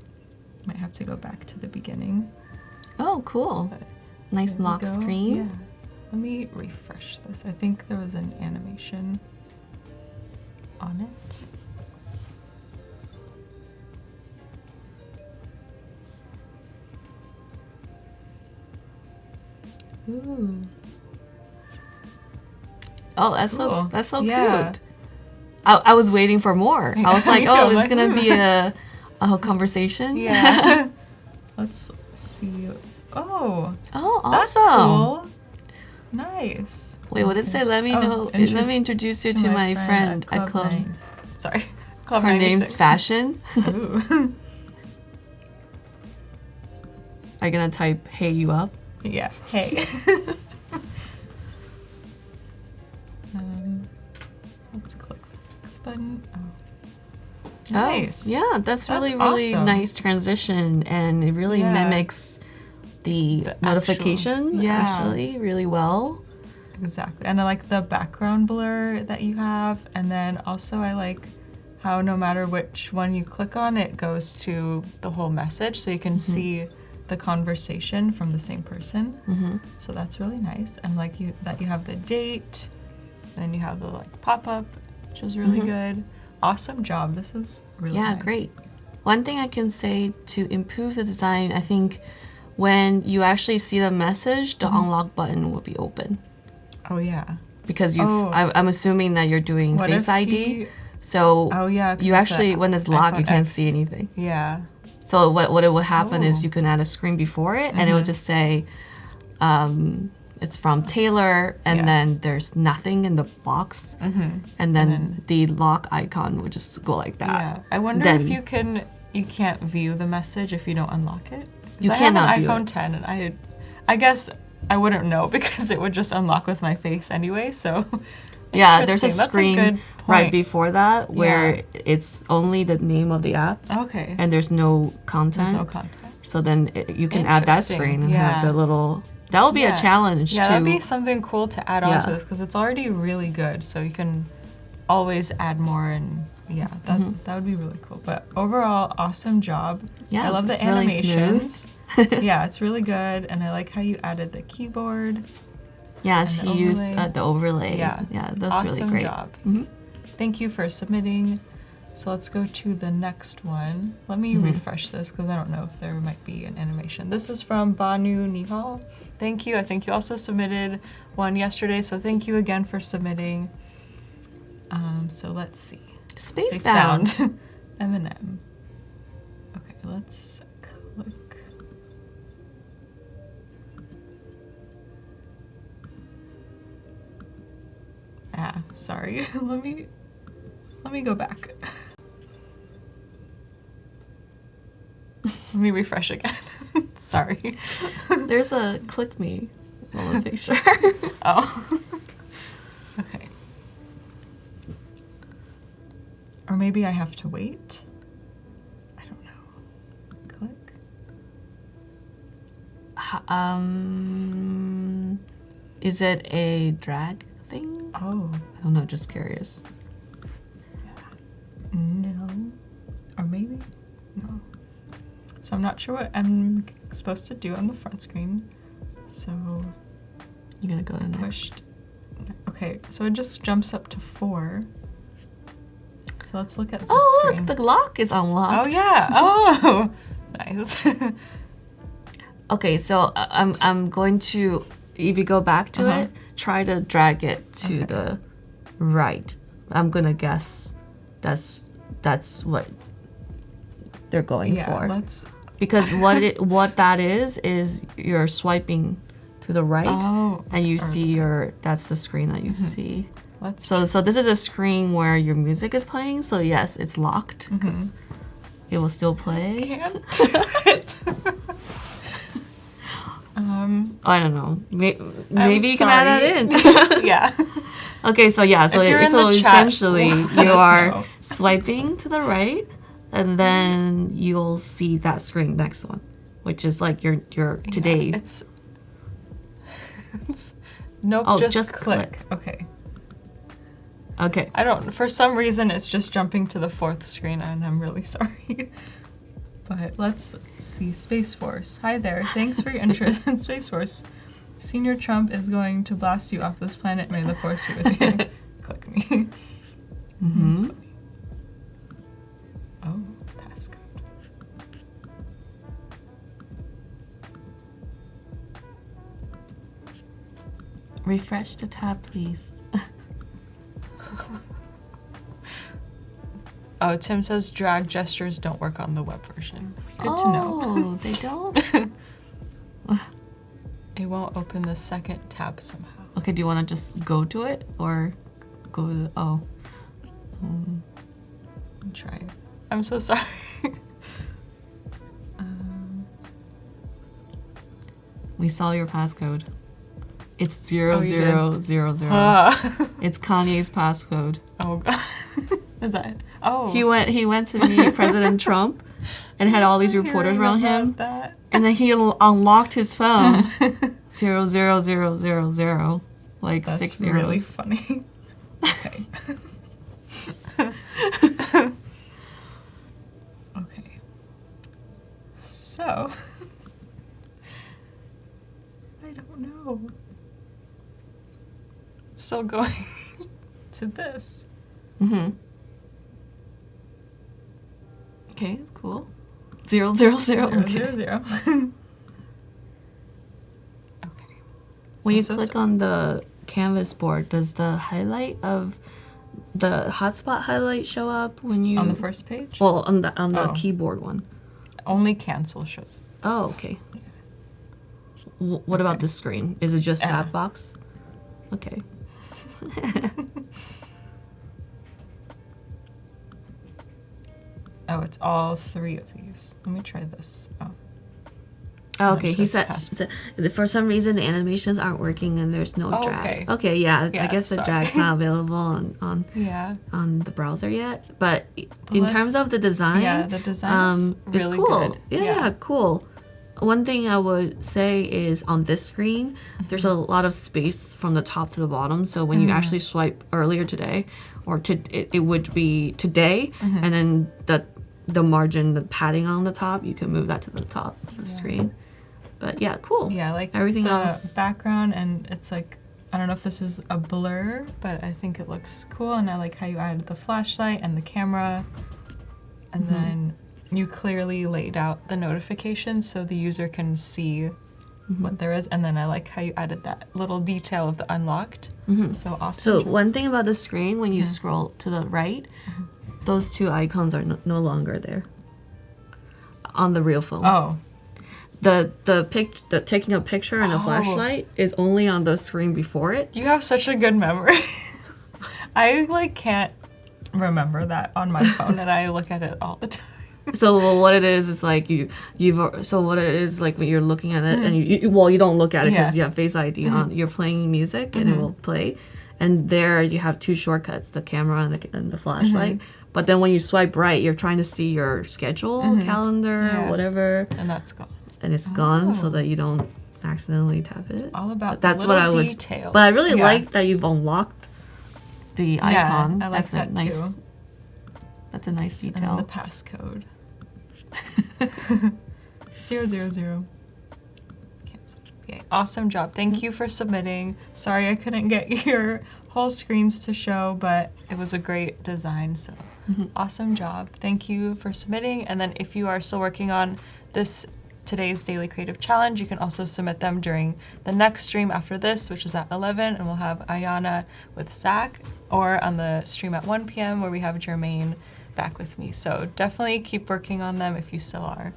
I might have to go back to the beginning. Oh, cool. But Nice there we lock go. screen. Yeah. Let me refresh this. I think there was an animation on it. Ooh. Oh, that's Cool. so Yeah. cute. I was waiting for more. I was like, Me too. oh, I'm it's like, gonna be a conversation. Yeah. Let's see. Oh, Oh, that's awesome. cool. Nice. Wait, what did it say? Let me Oh, know. Let me introduce you to my friend at Club. Nice. Sorry. Club Her name's 96. Fashion. Ooh. Are you gonna type "Hey you up"? Yeah. Hey. Let's click this button. Oh. Nice. Oh, yeah, that's really awesome. nice transition, and it really Yeah. mimics the The notification actual- yeah. actually really well. Exactly. And I like the background blur that you have. And then also I like how no matter which one you click on, it goes to the whole message. So you can see the conversation from the same person. Mm-hmm. So that's really nice. And like you have the date, and then you have the like pop-up, which is really good. Awesome job. This is really Yeah, nice. great. One thing I can say to improve the design, I think when you actually see the message, the unlock button will be open. Oh yeah. Because Oh. I'm assuming that you're doing What Face if ID. he- So Oh yeah. 'cause you it's actually, a when it's locked, you iPhone can't X. see anything. Yeah. So what it will happen is Oh. you can add a screen before it, and it will just say, it's from Taylor, and Yeah. then there's nothing in the box, and then the lock icon will just go like that. Yeah. I wonder Then- if you can't view the message if you don't unlock it. 'Cause You I cannot have an view iPhone it. 10 and I guess I wouldn't know because it would just unlock with my face anyway, so Yeah, there's a interesting. That's screen good right point. before that where Yeah. it's only the name of the app, Okay. and there's no content. There's no content. So then you can add that Interesting. screen and Yeah. have the little. That will be a Yeah. challenge Yeah, to. that'd be something cool to add on to Yeah. this because it's already really good. So you can always add more, and yeah, that would be really cool. But overall, awesome job. Yeah, I love the it's really animations. Yeah, it's really good, and I like how you added the keyboard. Yeah, And she the used overlay. the overlay. Yeah. Yeah, that's Awesome really great. job. Mhm. Thank you for submitting. So let's go to the next one. Let me refresh this because I don't know if there might be an animation. This is from Banu Nihal. Thank you. I think you also submitted one yesterday, so thank you again for submitting. So let's see. Spacebound. Eminem. Okay, let's click. Sorry. Let me go back. Let me refresh again. Sorry. There's a click me on the picture. Oh. Okay. Or maybe I have to wait. I don't know. Click. Is it a drag thing? Oh. I don't know, just curious. No. Or maybe? No. So I'm not sure what I'm supposed to do on the front screen. So You're gonna go to next. pushed. Okay, so it just jumps up to 4. So let's look at the Oh, screen. look, the lock is unlocked. Oh yeah. Oh, nice. Okay, so I'm going to, if you go back to it, try to drag it to the right. I'm gonna guess that's what they're going for. Let's. Because what that is you're swiping to the right, Oh, and you see that's the screen that you see. let's. So this is a screen where your music is playing. So yes, it's locked because it will still play. Can't do it. I don't know. Maybe you can add that in. Yeah. Okay, so yeah, so If you're in the chat, essentially let you us are know. swiping to the right, and then you'll see that screen next one, which is like your today. Yeah, it's nope. Oh, just just click. Okay. Okay. For some reason, it's just jumping to the 4th screen, and I'm really sorry. But let's see. Space Force. Hi there. Thanks for your interest in Space Force. Senior Trump is going to blast you off this planet. May the Force be with you. Click me. That's funny. Oh, passcode. Refresh the tab, please. Oh, Tim says drag gestures don't work on the web version. Good to know. Oh, they don't? It won't open the second tab somehow. Okay, do you want to just go to it or go to the, oh. I'm trying. I'm so sorry. We saw your passcode. It's Oh, you did? 0000. It's Kanye's passcode. Oh god. Is that it? Oh. He went to meet President Trump and had all these reporters around him. That. And then he unlocked his phone. 00000. Like That's 6 really zeros. funny. Okay. Okay. So I don't know. Still going to this. Okay, it's cool. 000. Okay. 000. Okay. When you So click on the canvas board, does the highlight of the hotspot highlight show up when you On the first page? Well, on the Oh. keyboard one. Only cancel shows up. Oh, okay. What about the screen? Is it just that box? Okay. Oh, it's all 3 of these. Let me try this. Oh. Oh, okay, I'm he supposed to said for some reason the animations aren't working and there's no Oh, drag. okay. Yeah, I Yeah, guess the sorry. drag's not available on Yeah. the browser yet. But in let's- terms of the design, Yeah, the design's it's really cool. good. Yeah, cool. One thing I would say is on this screen, there's a lot of space from the top to the bottom. So when you actually swipe earlier today, or it would be today, and then the margin, the padding on the top, you can move that to the top of the screen. But yeah, cool. Yeah, like Everything the else- background, and it's like, I don't know if this is a blur, but I think it looks cool, and I like how you added the flashlight and the camera, and then you clearly laid out the notifications so the user can see what there is, and then I like how you added that little detail of the unlocked. So awesome. So one thing about the screen, when you scroll to the right, those two icons are no longer there on the real phone. Oh, The taking a picture and the flashlight is only on the screen before it. you have such a good memory. I like can't remember that on my phone, and I look at it all the time. So what it is like what it is like when you're looking at it and you don't look at it because Yeah. you have Face ID on. You're playing music and it will play, and there you have two shortcuts: the camera and the flashlight. But then when you swipe right, you're trying to see your schedule, calendar, Yeah. whatever, And that's gone. and it's gone so that you don't accidentally tap it. All about That's the what little I would. details. But I really Yeah. like that you've unlocked the icon. I like That's that a nice. too. That's a nice And detail. the passcode. 000. Cancel. Okay, awesome job. Thank you for submitting. Sorry I couldn't get your whole screens to show, but it was a great design, so awesome job. Thank you for submitting. And then if you are still working on today's Daily Creative Challenge, you can also submit them during the next stream after this, which is at 11, and we'll have Ayana with Zach, or on the stream at 1 p.m. where we have Jermaine back with me. So definitely keep working on them if you still are.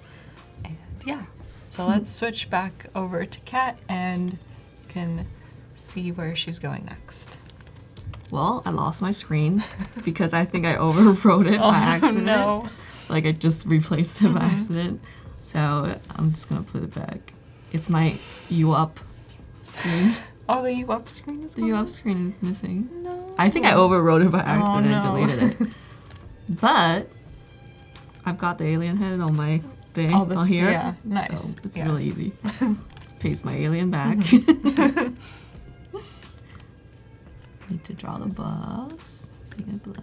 And yeah, so let's switch back over to Kat and can see where she's going next. Well, I lost my screen because I think I overwrote it by accident. No. Like I just replaced it by accident. So I'm just gonna put it back. It's my U up screen. Oh, the U up screen is The U up screen is missing. No. I think I overwrote it by accident and no. deleted it. But I've got the alien head on my thing on here. Yeah, nice. So it's Yeah. really easy. Just paste my alien back. need to draw the box. And fill.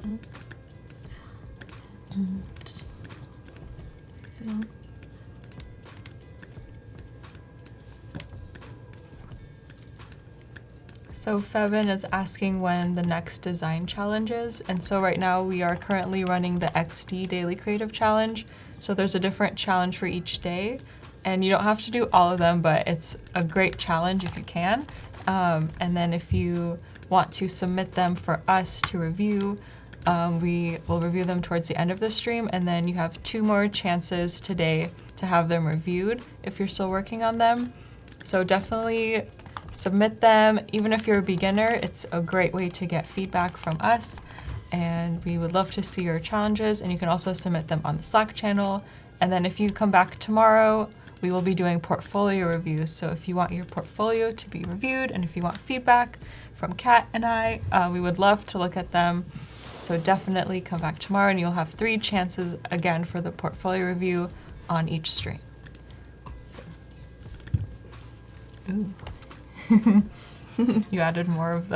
So Fevin is asking when the next design challenge is, and so right now we are currently running the XD Daily Creative Challenge. So there's a different challenge for each day, and you don't have to do all of them, but it's a great challenge if you can. And then if you want to submit them for us to review, we will review them towards the end of the stream, and then you have 2 more chances today to have them reviewed if you're still working on them. So definitely submit them. Even if you're a beginner, it's a great way to get feedback from us, and we would love to see your challenges. And you can also submit them on the Slack channel. And then if you come back tomorrow, we will be doing portfolio reviews. So if you want your portfolio to be reviewed, and if you want feedback from Kat and I, we would love to look at them. So definitely come back tomorrow, and you'll have 3 chances again for the portfolio review on each stream. So. Ooh. You added more of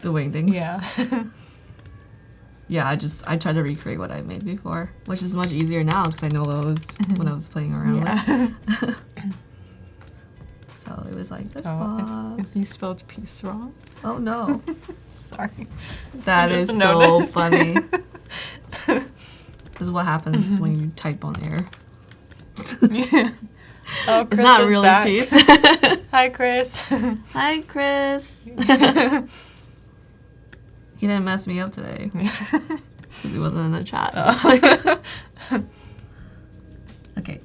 the wing things. Yeah. Yeah, I tried to recreate what I made before, which is much easier now because I know those when I was playing around with. So it was like this box. If you spelled peace wrong. Oh no. Sorry. That is so funny. This is what happens when you type on air. Yeah. Oh, Chris it's not is really back. peace. Hi, Chris. Hi, Chris. He didn't mess me up today. Because he wasn't in the chat. Oh. Okay.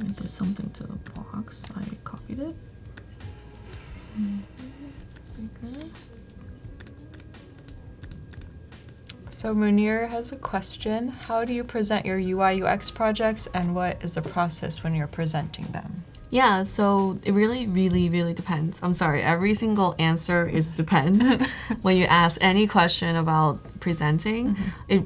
I did something to the box. I copied it. Bigger. So Munir has a question. How do you present your UI UX projects, and what is the process when you're presenting them? Yeah, so it really, really, really depends. I'm sorry, every single answer is depends. When you ask any question about presenting, it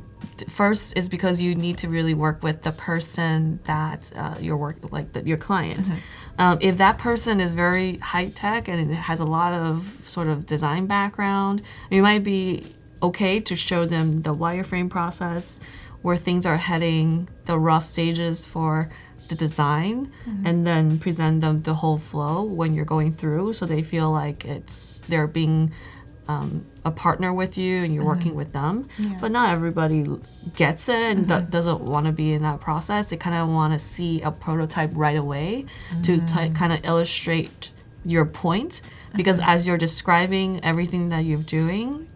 first is because you need to really work with the person that your client. If that person is very high tech and has a lot of sort of design background, you might be okay to show them the wireframe process, where things are heading, the rough stages for the design, and then present them the whole flow when you're going through, so they feel like they're being a partner with you and you're working with them. Yeah. But not everybody gets it and doesn't want to be in that process. They kind of want to see a prototype right away to kind of illustrate your point, because as you're describing everything that you're doing,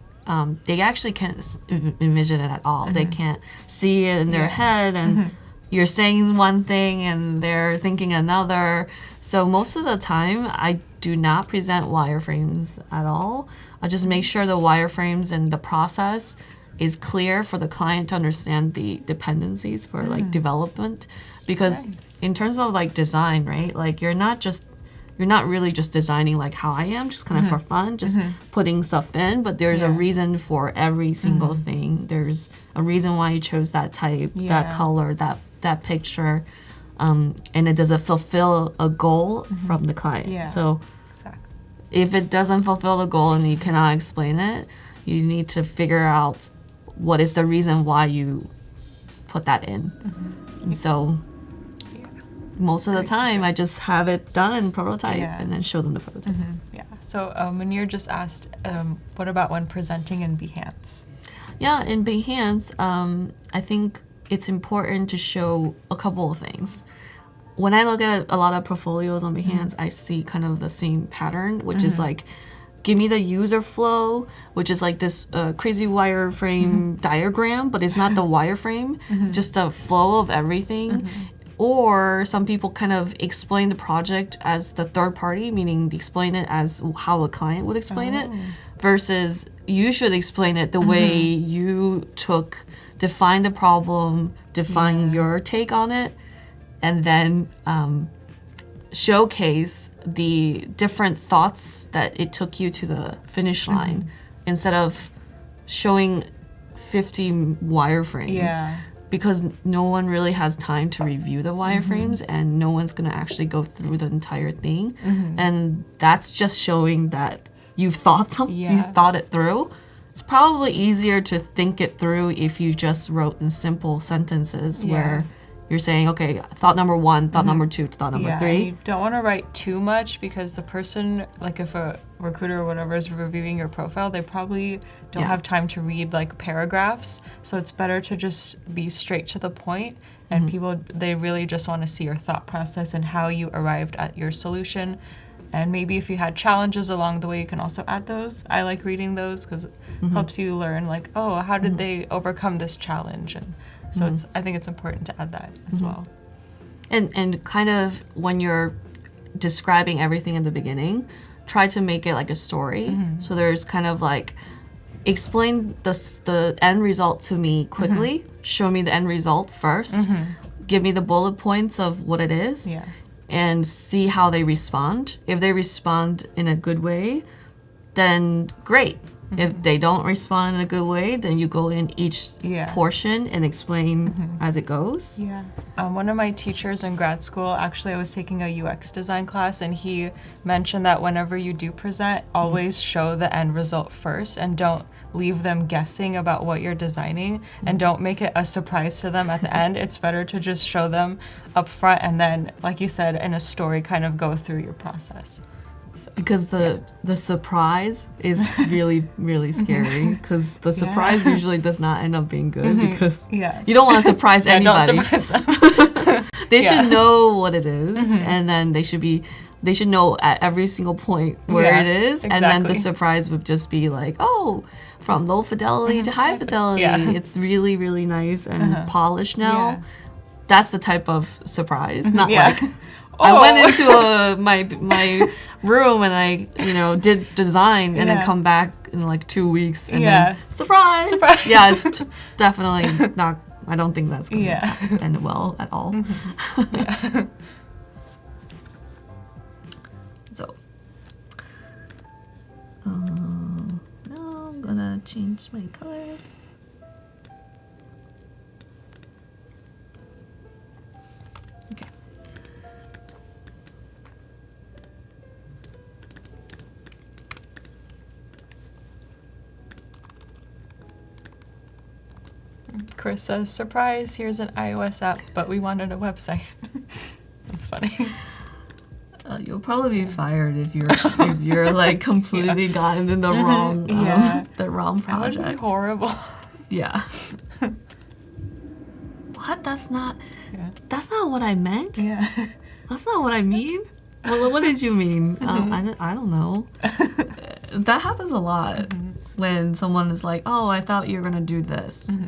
they actually can't envision it at all. They can't see it in their head, and you're saying one thing and they're thinking another. So most of the time, I do not present wireframes at all. I just make sure the wireframes and the process is clear for the client to understand the dependencies for like development. Because in terms of like design, right? Like you're not really just designing like how I am, just kind of for fun, just putting stuff in, but there's a reason for every single thing. There's a reason why you chose that type, that color, that picture, and it does it fulfill a goal from the client. Yeah. So Exactly. if it doesn't fulfill the goal and you cannot explain it, you need to figure out what is the reason why you put that in. And so most of the time, I just have it done, prototype, and then show them the prototype. Yeah. So Munir just asked, what about when presenting in Behance? Yeah, in Behance, I think it's important to show a couple of things. When I look at a lot of portfolios on Behance, I see kind of the same pattern, which is like, give me the user flow, which is like this crazy wireframe diagram, but it's not the wireframe, just the flow of everything. Or some people kind of explain the project as the third party, meaning they explain it as how a client would explain it, versus you should explain it the way you define the problem, define your take on it, and then showcase the different thoughts that it took you to the finish line, instead of showing 50 wireframes. because no one really has time to review the wireframes and no one's going to actually go through the entire thing. And that's just showing that you've thought you thought it through. It's probably easier to think it through if you just wrote in simple sentences where you're saying, okay, thought number 1, thought number 2, thought number 3. You don't want to write too much because the person, like if a recruiter or whatever is reviewing your profile, they probably don't have time to read like paragraphs. So it's better to just be straight to the point. And people, they really just want to see your thought process and how you arrived at your solution. And maybe if you had challenges along the way, you can also add those. I like reading those because it helps you learn like, oh, how did they overcome this challenge? And so I think it's important to add that as well. And kind of when you're describing everything in the beginning, try to make it like a story. So there's kind of like, explain the end result to me quickly. Show me the end result first. Give me the bullet points of what it is. And see how they respond. If they respond in a good way, then great. If they don't respond in a good way, then you go in each portion and explain as it goes. One of my teachers in grad school, actually I was taking a UX design class, and he mentioned that whenever you do present, always show the end result first and don't leave them guessing about what you're designing, and don't make it a surprise to them at the end. It's better to just show them up front and then, like you said, in a story, kind of go through your process. So, because the surprise is really, really scary, because the surprise usually does not end up being good, because you don't want to surprise anybody. Don't surprise them. They should know what it is, and then they should know at every single point where it is, and then the surprise would just be like, oh, from low fidelity to high fidelity. It's really, really nice and polished now. That's the type of surprise, not like I went into my room and I did design and then come back in like 2 weeks and then surprise. Yeah, it's definitely not. I don't think that's gonna end well at all. So now I'm gonna change my colors. Okay. Chris says, surprise, here's an iOS app, but we wanted a website. That's funny. You'll probably be fired if you're like completely gotten in the wrong the wrong project. That would be horrible. Yeah. What? That's not what I meant. Yeah. That's not what I mean. Well, what did you mean? I don't know. That happens a lot when someone is like, "Oh, I thought you were gonna do this."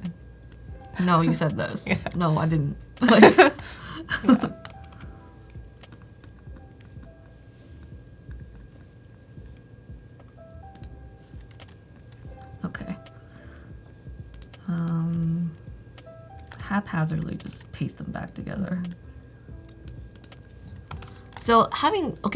No, you said this. No, I didn't. Like, okay. Haphazardly just paste them back together. So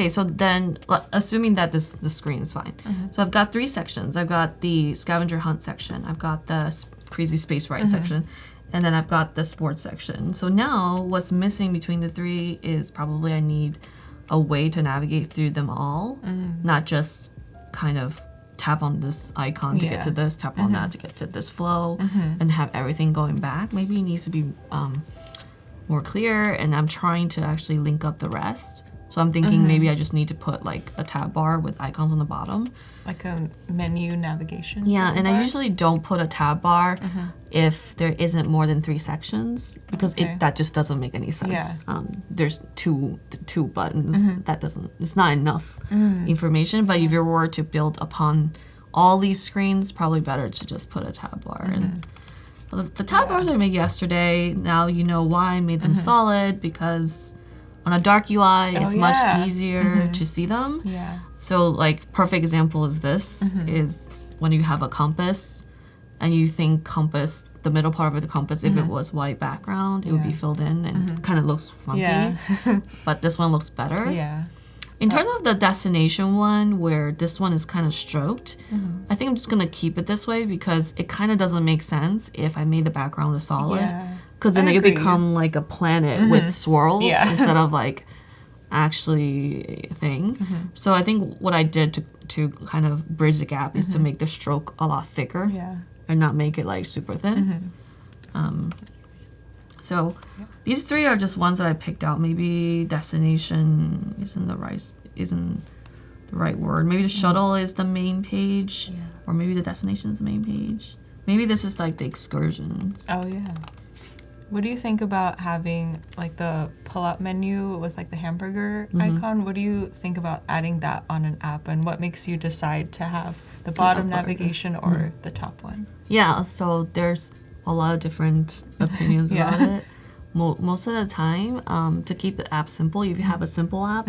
so then assuming that the screen is fine. So I've got 3 sections. I've got the scavenger hunt section. I've got the crazy space ride section. And then I've got the sports section. So now what's missing between the 3 is probably I need a way to navigate through them all, not just kind of tap on this icon to get to this, tap on that to get to this flow, and have everything going back. Maybe it needs to be more clear, and I'm trying to actually link up the rest. So I'm thinking maybe I just need to put like a tab bar with icons on the bottom. Like a menu navigation. Yeah, and I usually don't put a tab bar if there isn't more than 3 sections, because that just doesn't make any sense. There's two buttons. It's not enough information. But if you were to build upon all these screens, probably better to just put a tab bar. And the tab bars I made yesterday, now you know why I made them solid, because on a dark UI, it's much easier to see them. So like perfect example is this, is when you have a compass and you think compass, the middle part of the compass, if it was white background, it would be filled in and kind of looks funky. But this one looks better. In terms of the destination one, where this one is kind of stroked, I think I'm just going to keep it this way, because it kind of doesn't make sense if I made the background a solid because then I you agree. become like a planet with swirls Yeah. instead of like actually a thing. So I think what I did to kind of bridge the gap is to make the stroke a lot thicker Yeah. and not make it like super thin. So these three are just ones that I picked out. Maybe destination isn't the right word. Maybe the shuttle is the main page, or maybe the destination is the main page. Maybe this is like the excursions. Oh yeah. What do you think about having like the pull-up menu with like the hamburger icon? What do you think about adding that on an app, and what makes you decide to have the bottom upper. navigation or the top one? Yeah, so there's a lot of different opinions about it. Most of the time, to keep the app simple, if you have a simple app,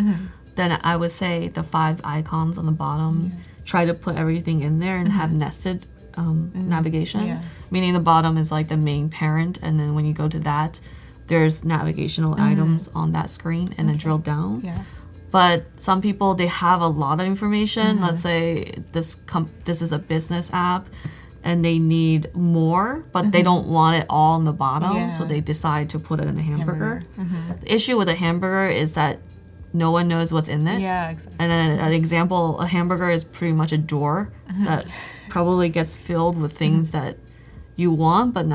then I would say the 5 icons on the bottom, try to put everything in there and have nested navigation, meaning the bottom is like the main parent, and then when you go to that, there's navigational items on that screen, and then drill down. Yeah. But some people, they have a lot of information. Let's say this is a business app and they need more, but they don't want it all on the bottom, so they decide to put it in a hamburger. The issue with a hamburger is that no one knows what's in it. Yeah, exactly. And then an example, a hamburger is pretty much a drawer that probably gets filled with things that you want, but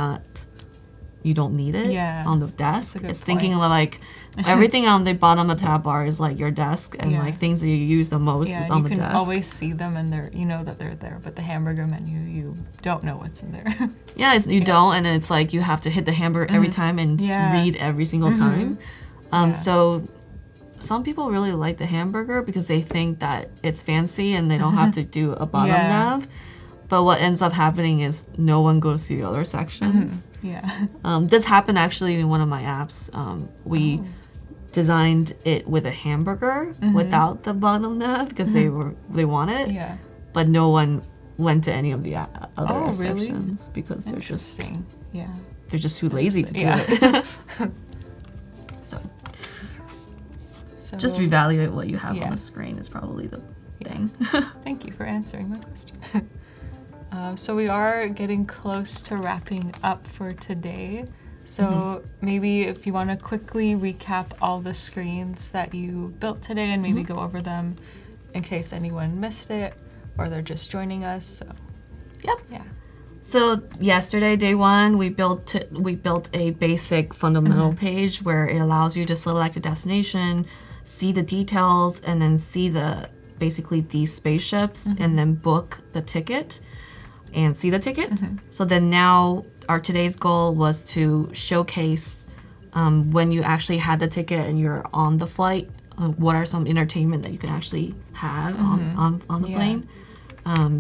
you don't need it on the desk. good It's thinking point. like everything on the bottom of the tab bar is like your desk, and Yeah. like things that you use the most Yeah, is on you the can desk. always see them and you know that they're there, but the hamburger menu, you don't know what's in there. Yeah, you don't, and it's like you have to hit the hamburger every time and read every single time. So some people really like the hamburger because they think that it's fancy and they don't have to do a bottom nav. But what ends up happening is no one goes to the other sections. Yeah. This happened actually in one of my apps. We designed it with a hamburger without the bottom nav because they want it. Yeah. But no one went to any of the other Oh, really? sections because they're just Yeah. too lazy to do Yeah. it. So Just reevaluate what you have Yeah. on the screen is probably the thing. thank you for answering my question. So we are getting close to wrapping up for today. So maybe if you want to quickly recap all the screens that you built today and maybe go over them in case anyone missed it or they're just joining us. So, Yep. yeah. So yesterday, day one, we built a basic fundamental page where it allows you to select a destination, see the details, and then see basically these spaceships, and then book the ticket and see the ticket. So then now today's goal was to showcase when you actually had the ticket and you're on the flight, what are some entertainment that you can actually have on the plane.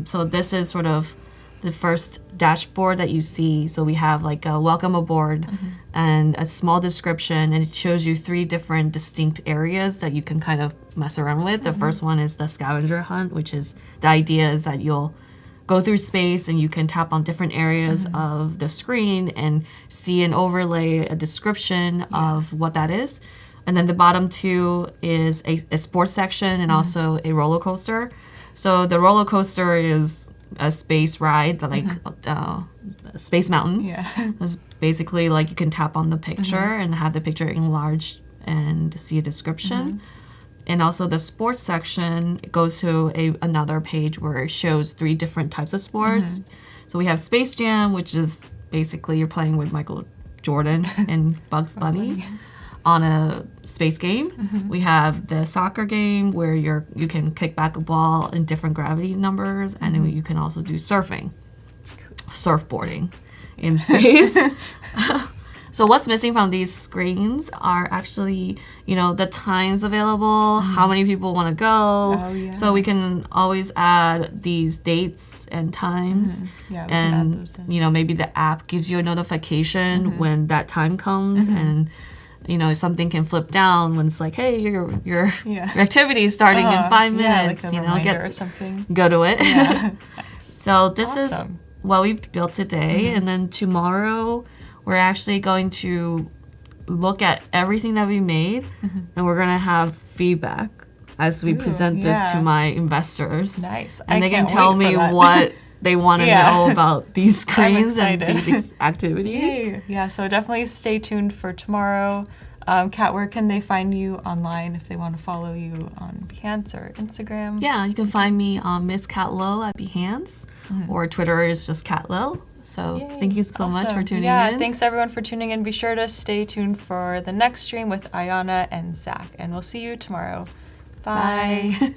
So this is sort of the first dashboard that you see. So we have like a welcome aboard and a small description, and it shows you 3 different distinct areas that you can kind of mess around with. The first one is the scavenger hunt, which is the idea is that you'll go through space and you can tap on different areas of the screen and see an overlay, a description of what that is. And then the bottom 2 is a sports section and also a roller coaster. So the roller coaster is a space ride, like Space Mountain. Yeah. It's basically like you can tap on the picture and have the picture enlarged and see a description. And also the sports section goes to another page where it shows 3 different types of sports. So we have Space Jam, which is basically you're playing with Michael Jordan and Bugs Bunny on a space game. We have the soccer game where you can kick back a ball in different gravity numbers, and then you can also do surfboarding in space. So what's missing from these screens are actually, the times available, how many people want to go. Oh, yeah. So we can always add these dates and times. Yeah, we can add those And, in. maybe the app gives you a notification when that time comes, and something can flip down when it's like, hey, your activity is starting in 5 minutes. Like a reminder or something. Go to it. Yeah. So this is Awesome. what we built today, and then tomorrow we're actually going to look at everything that we made, and we're gonna have feedback as we present this to my investors. Nice. And I they can can't tell wait for me that. what they want to Yeah. know about these screens and excited. these activities. Yay. Yeah, so definitely stay tuned for tomorrow. Kat, where can they find you online if they want to follow you on Behance or Instagram? Yeah, you can find me on Miss Cat Low at Behance, or Twitter is just Cat Low. So Yay. thank you so much for Awesome. tuning Yeah, in. thanks everyone for tuning in. Be sure to stay tuned for the next stream with Ayana and Zach, and we'll see you tomorrow. Bye. Bye.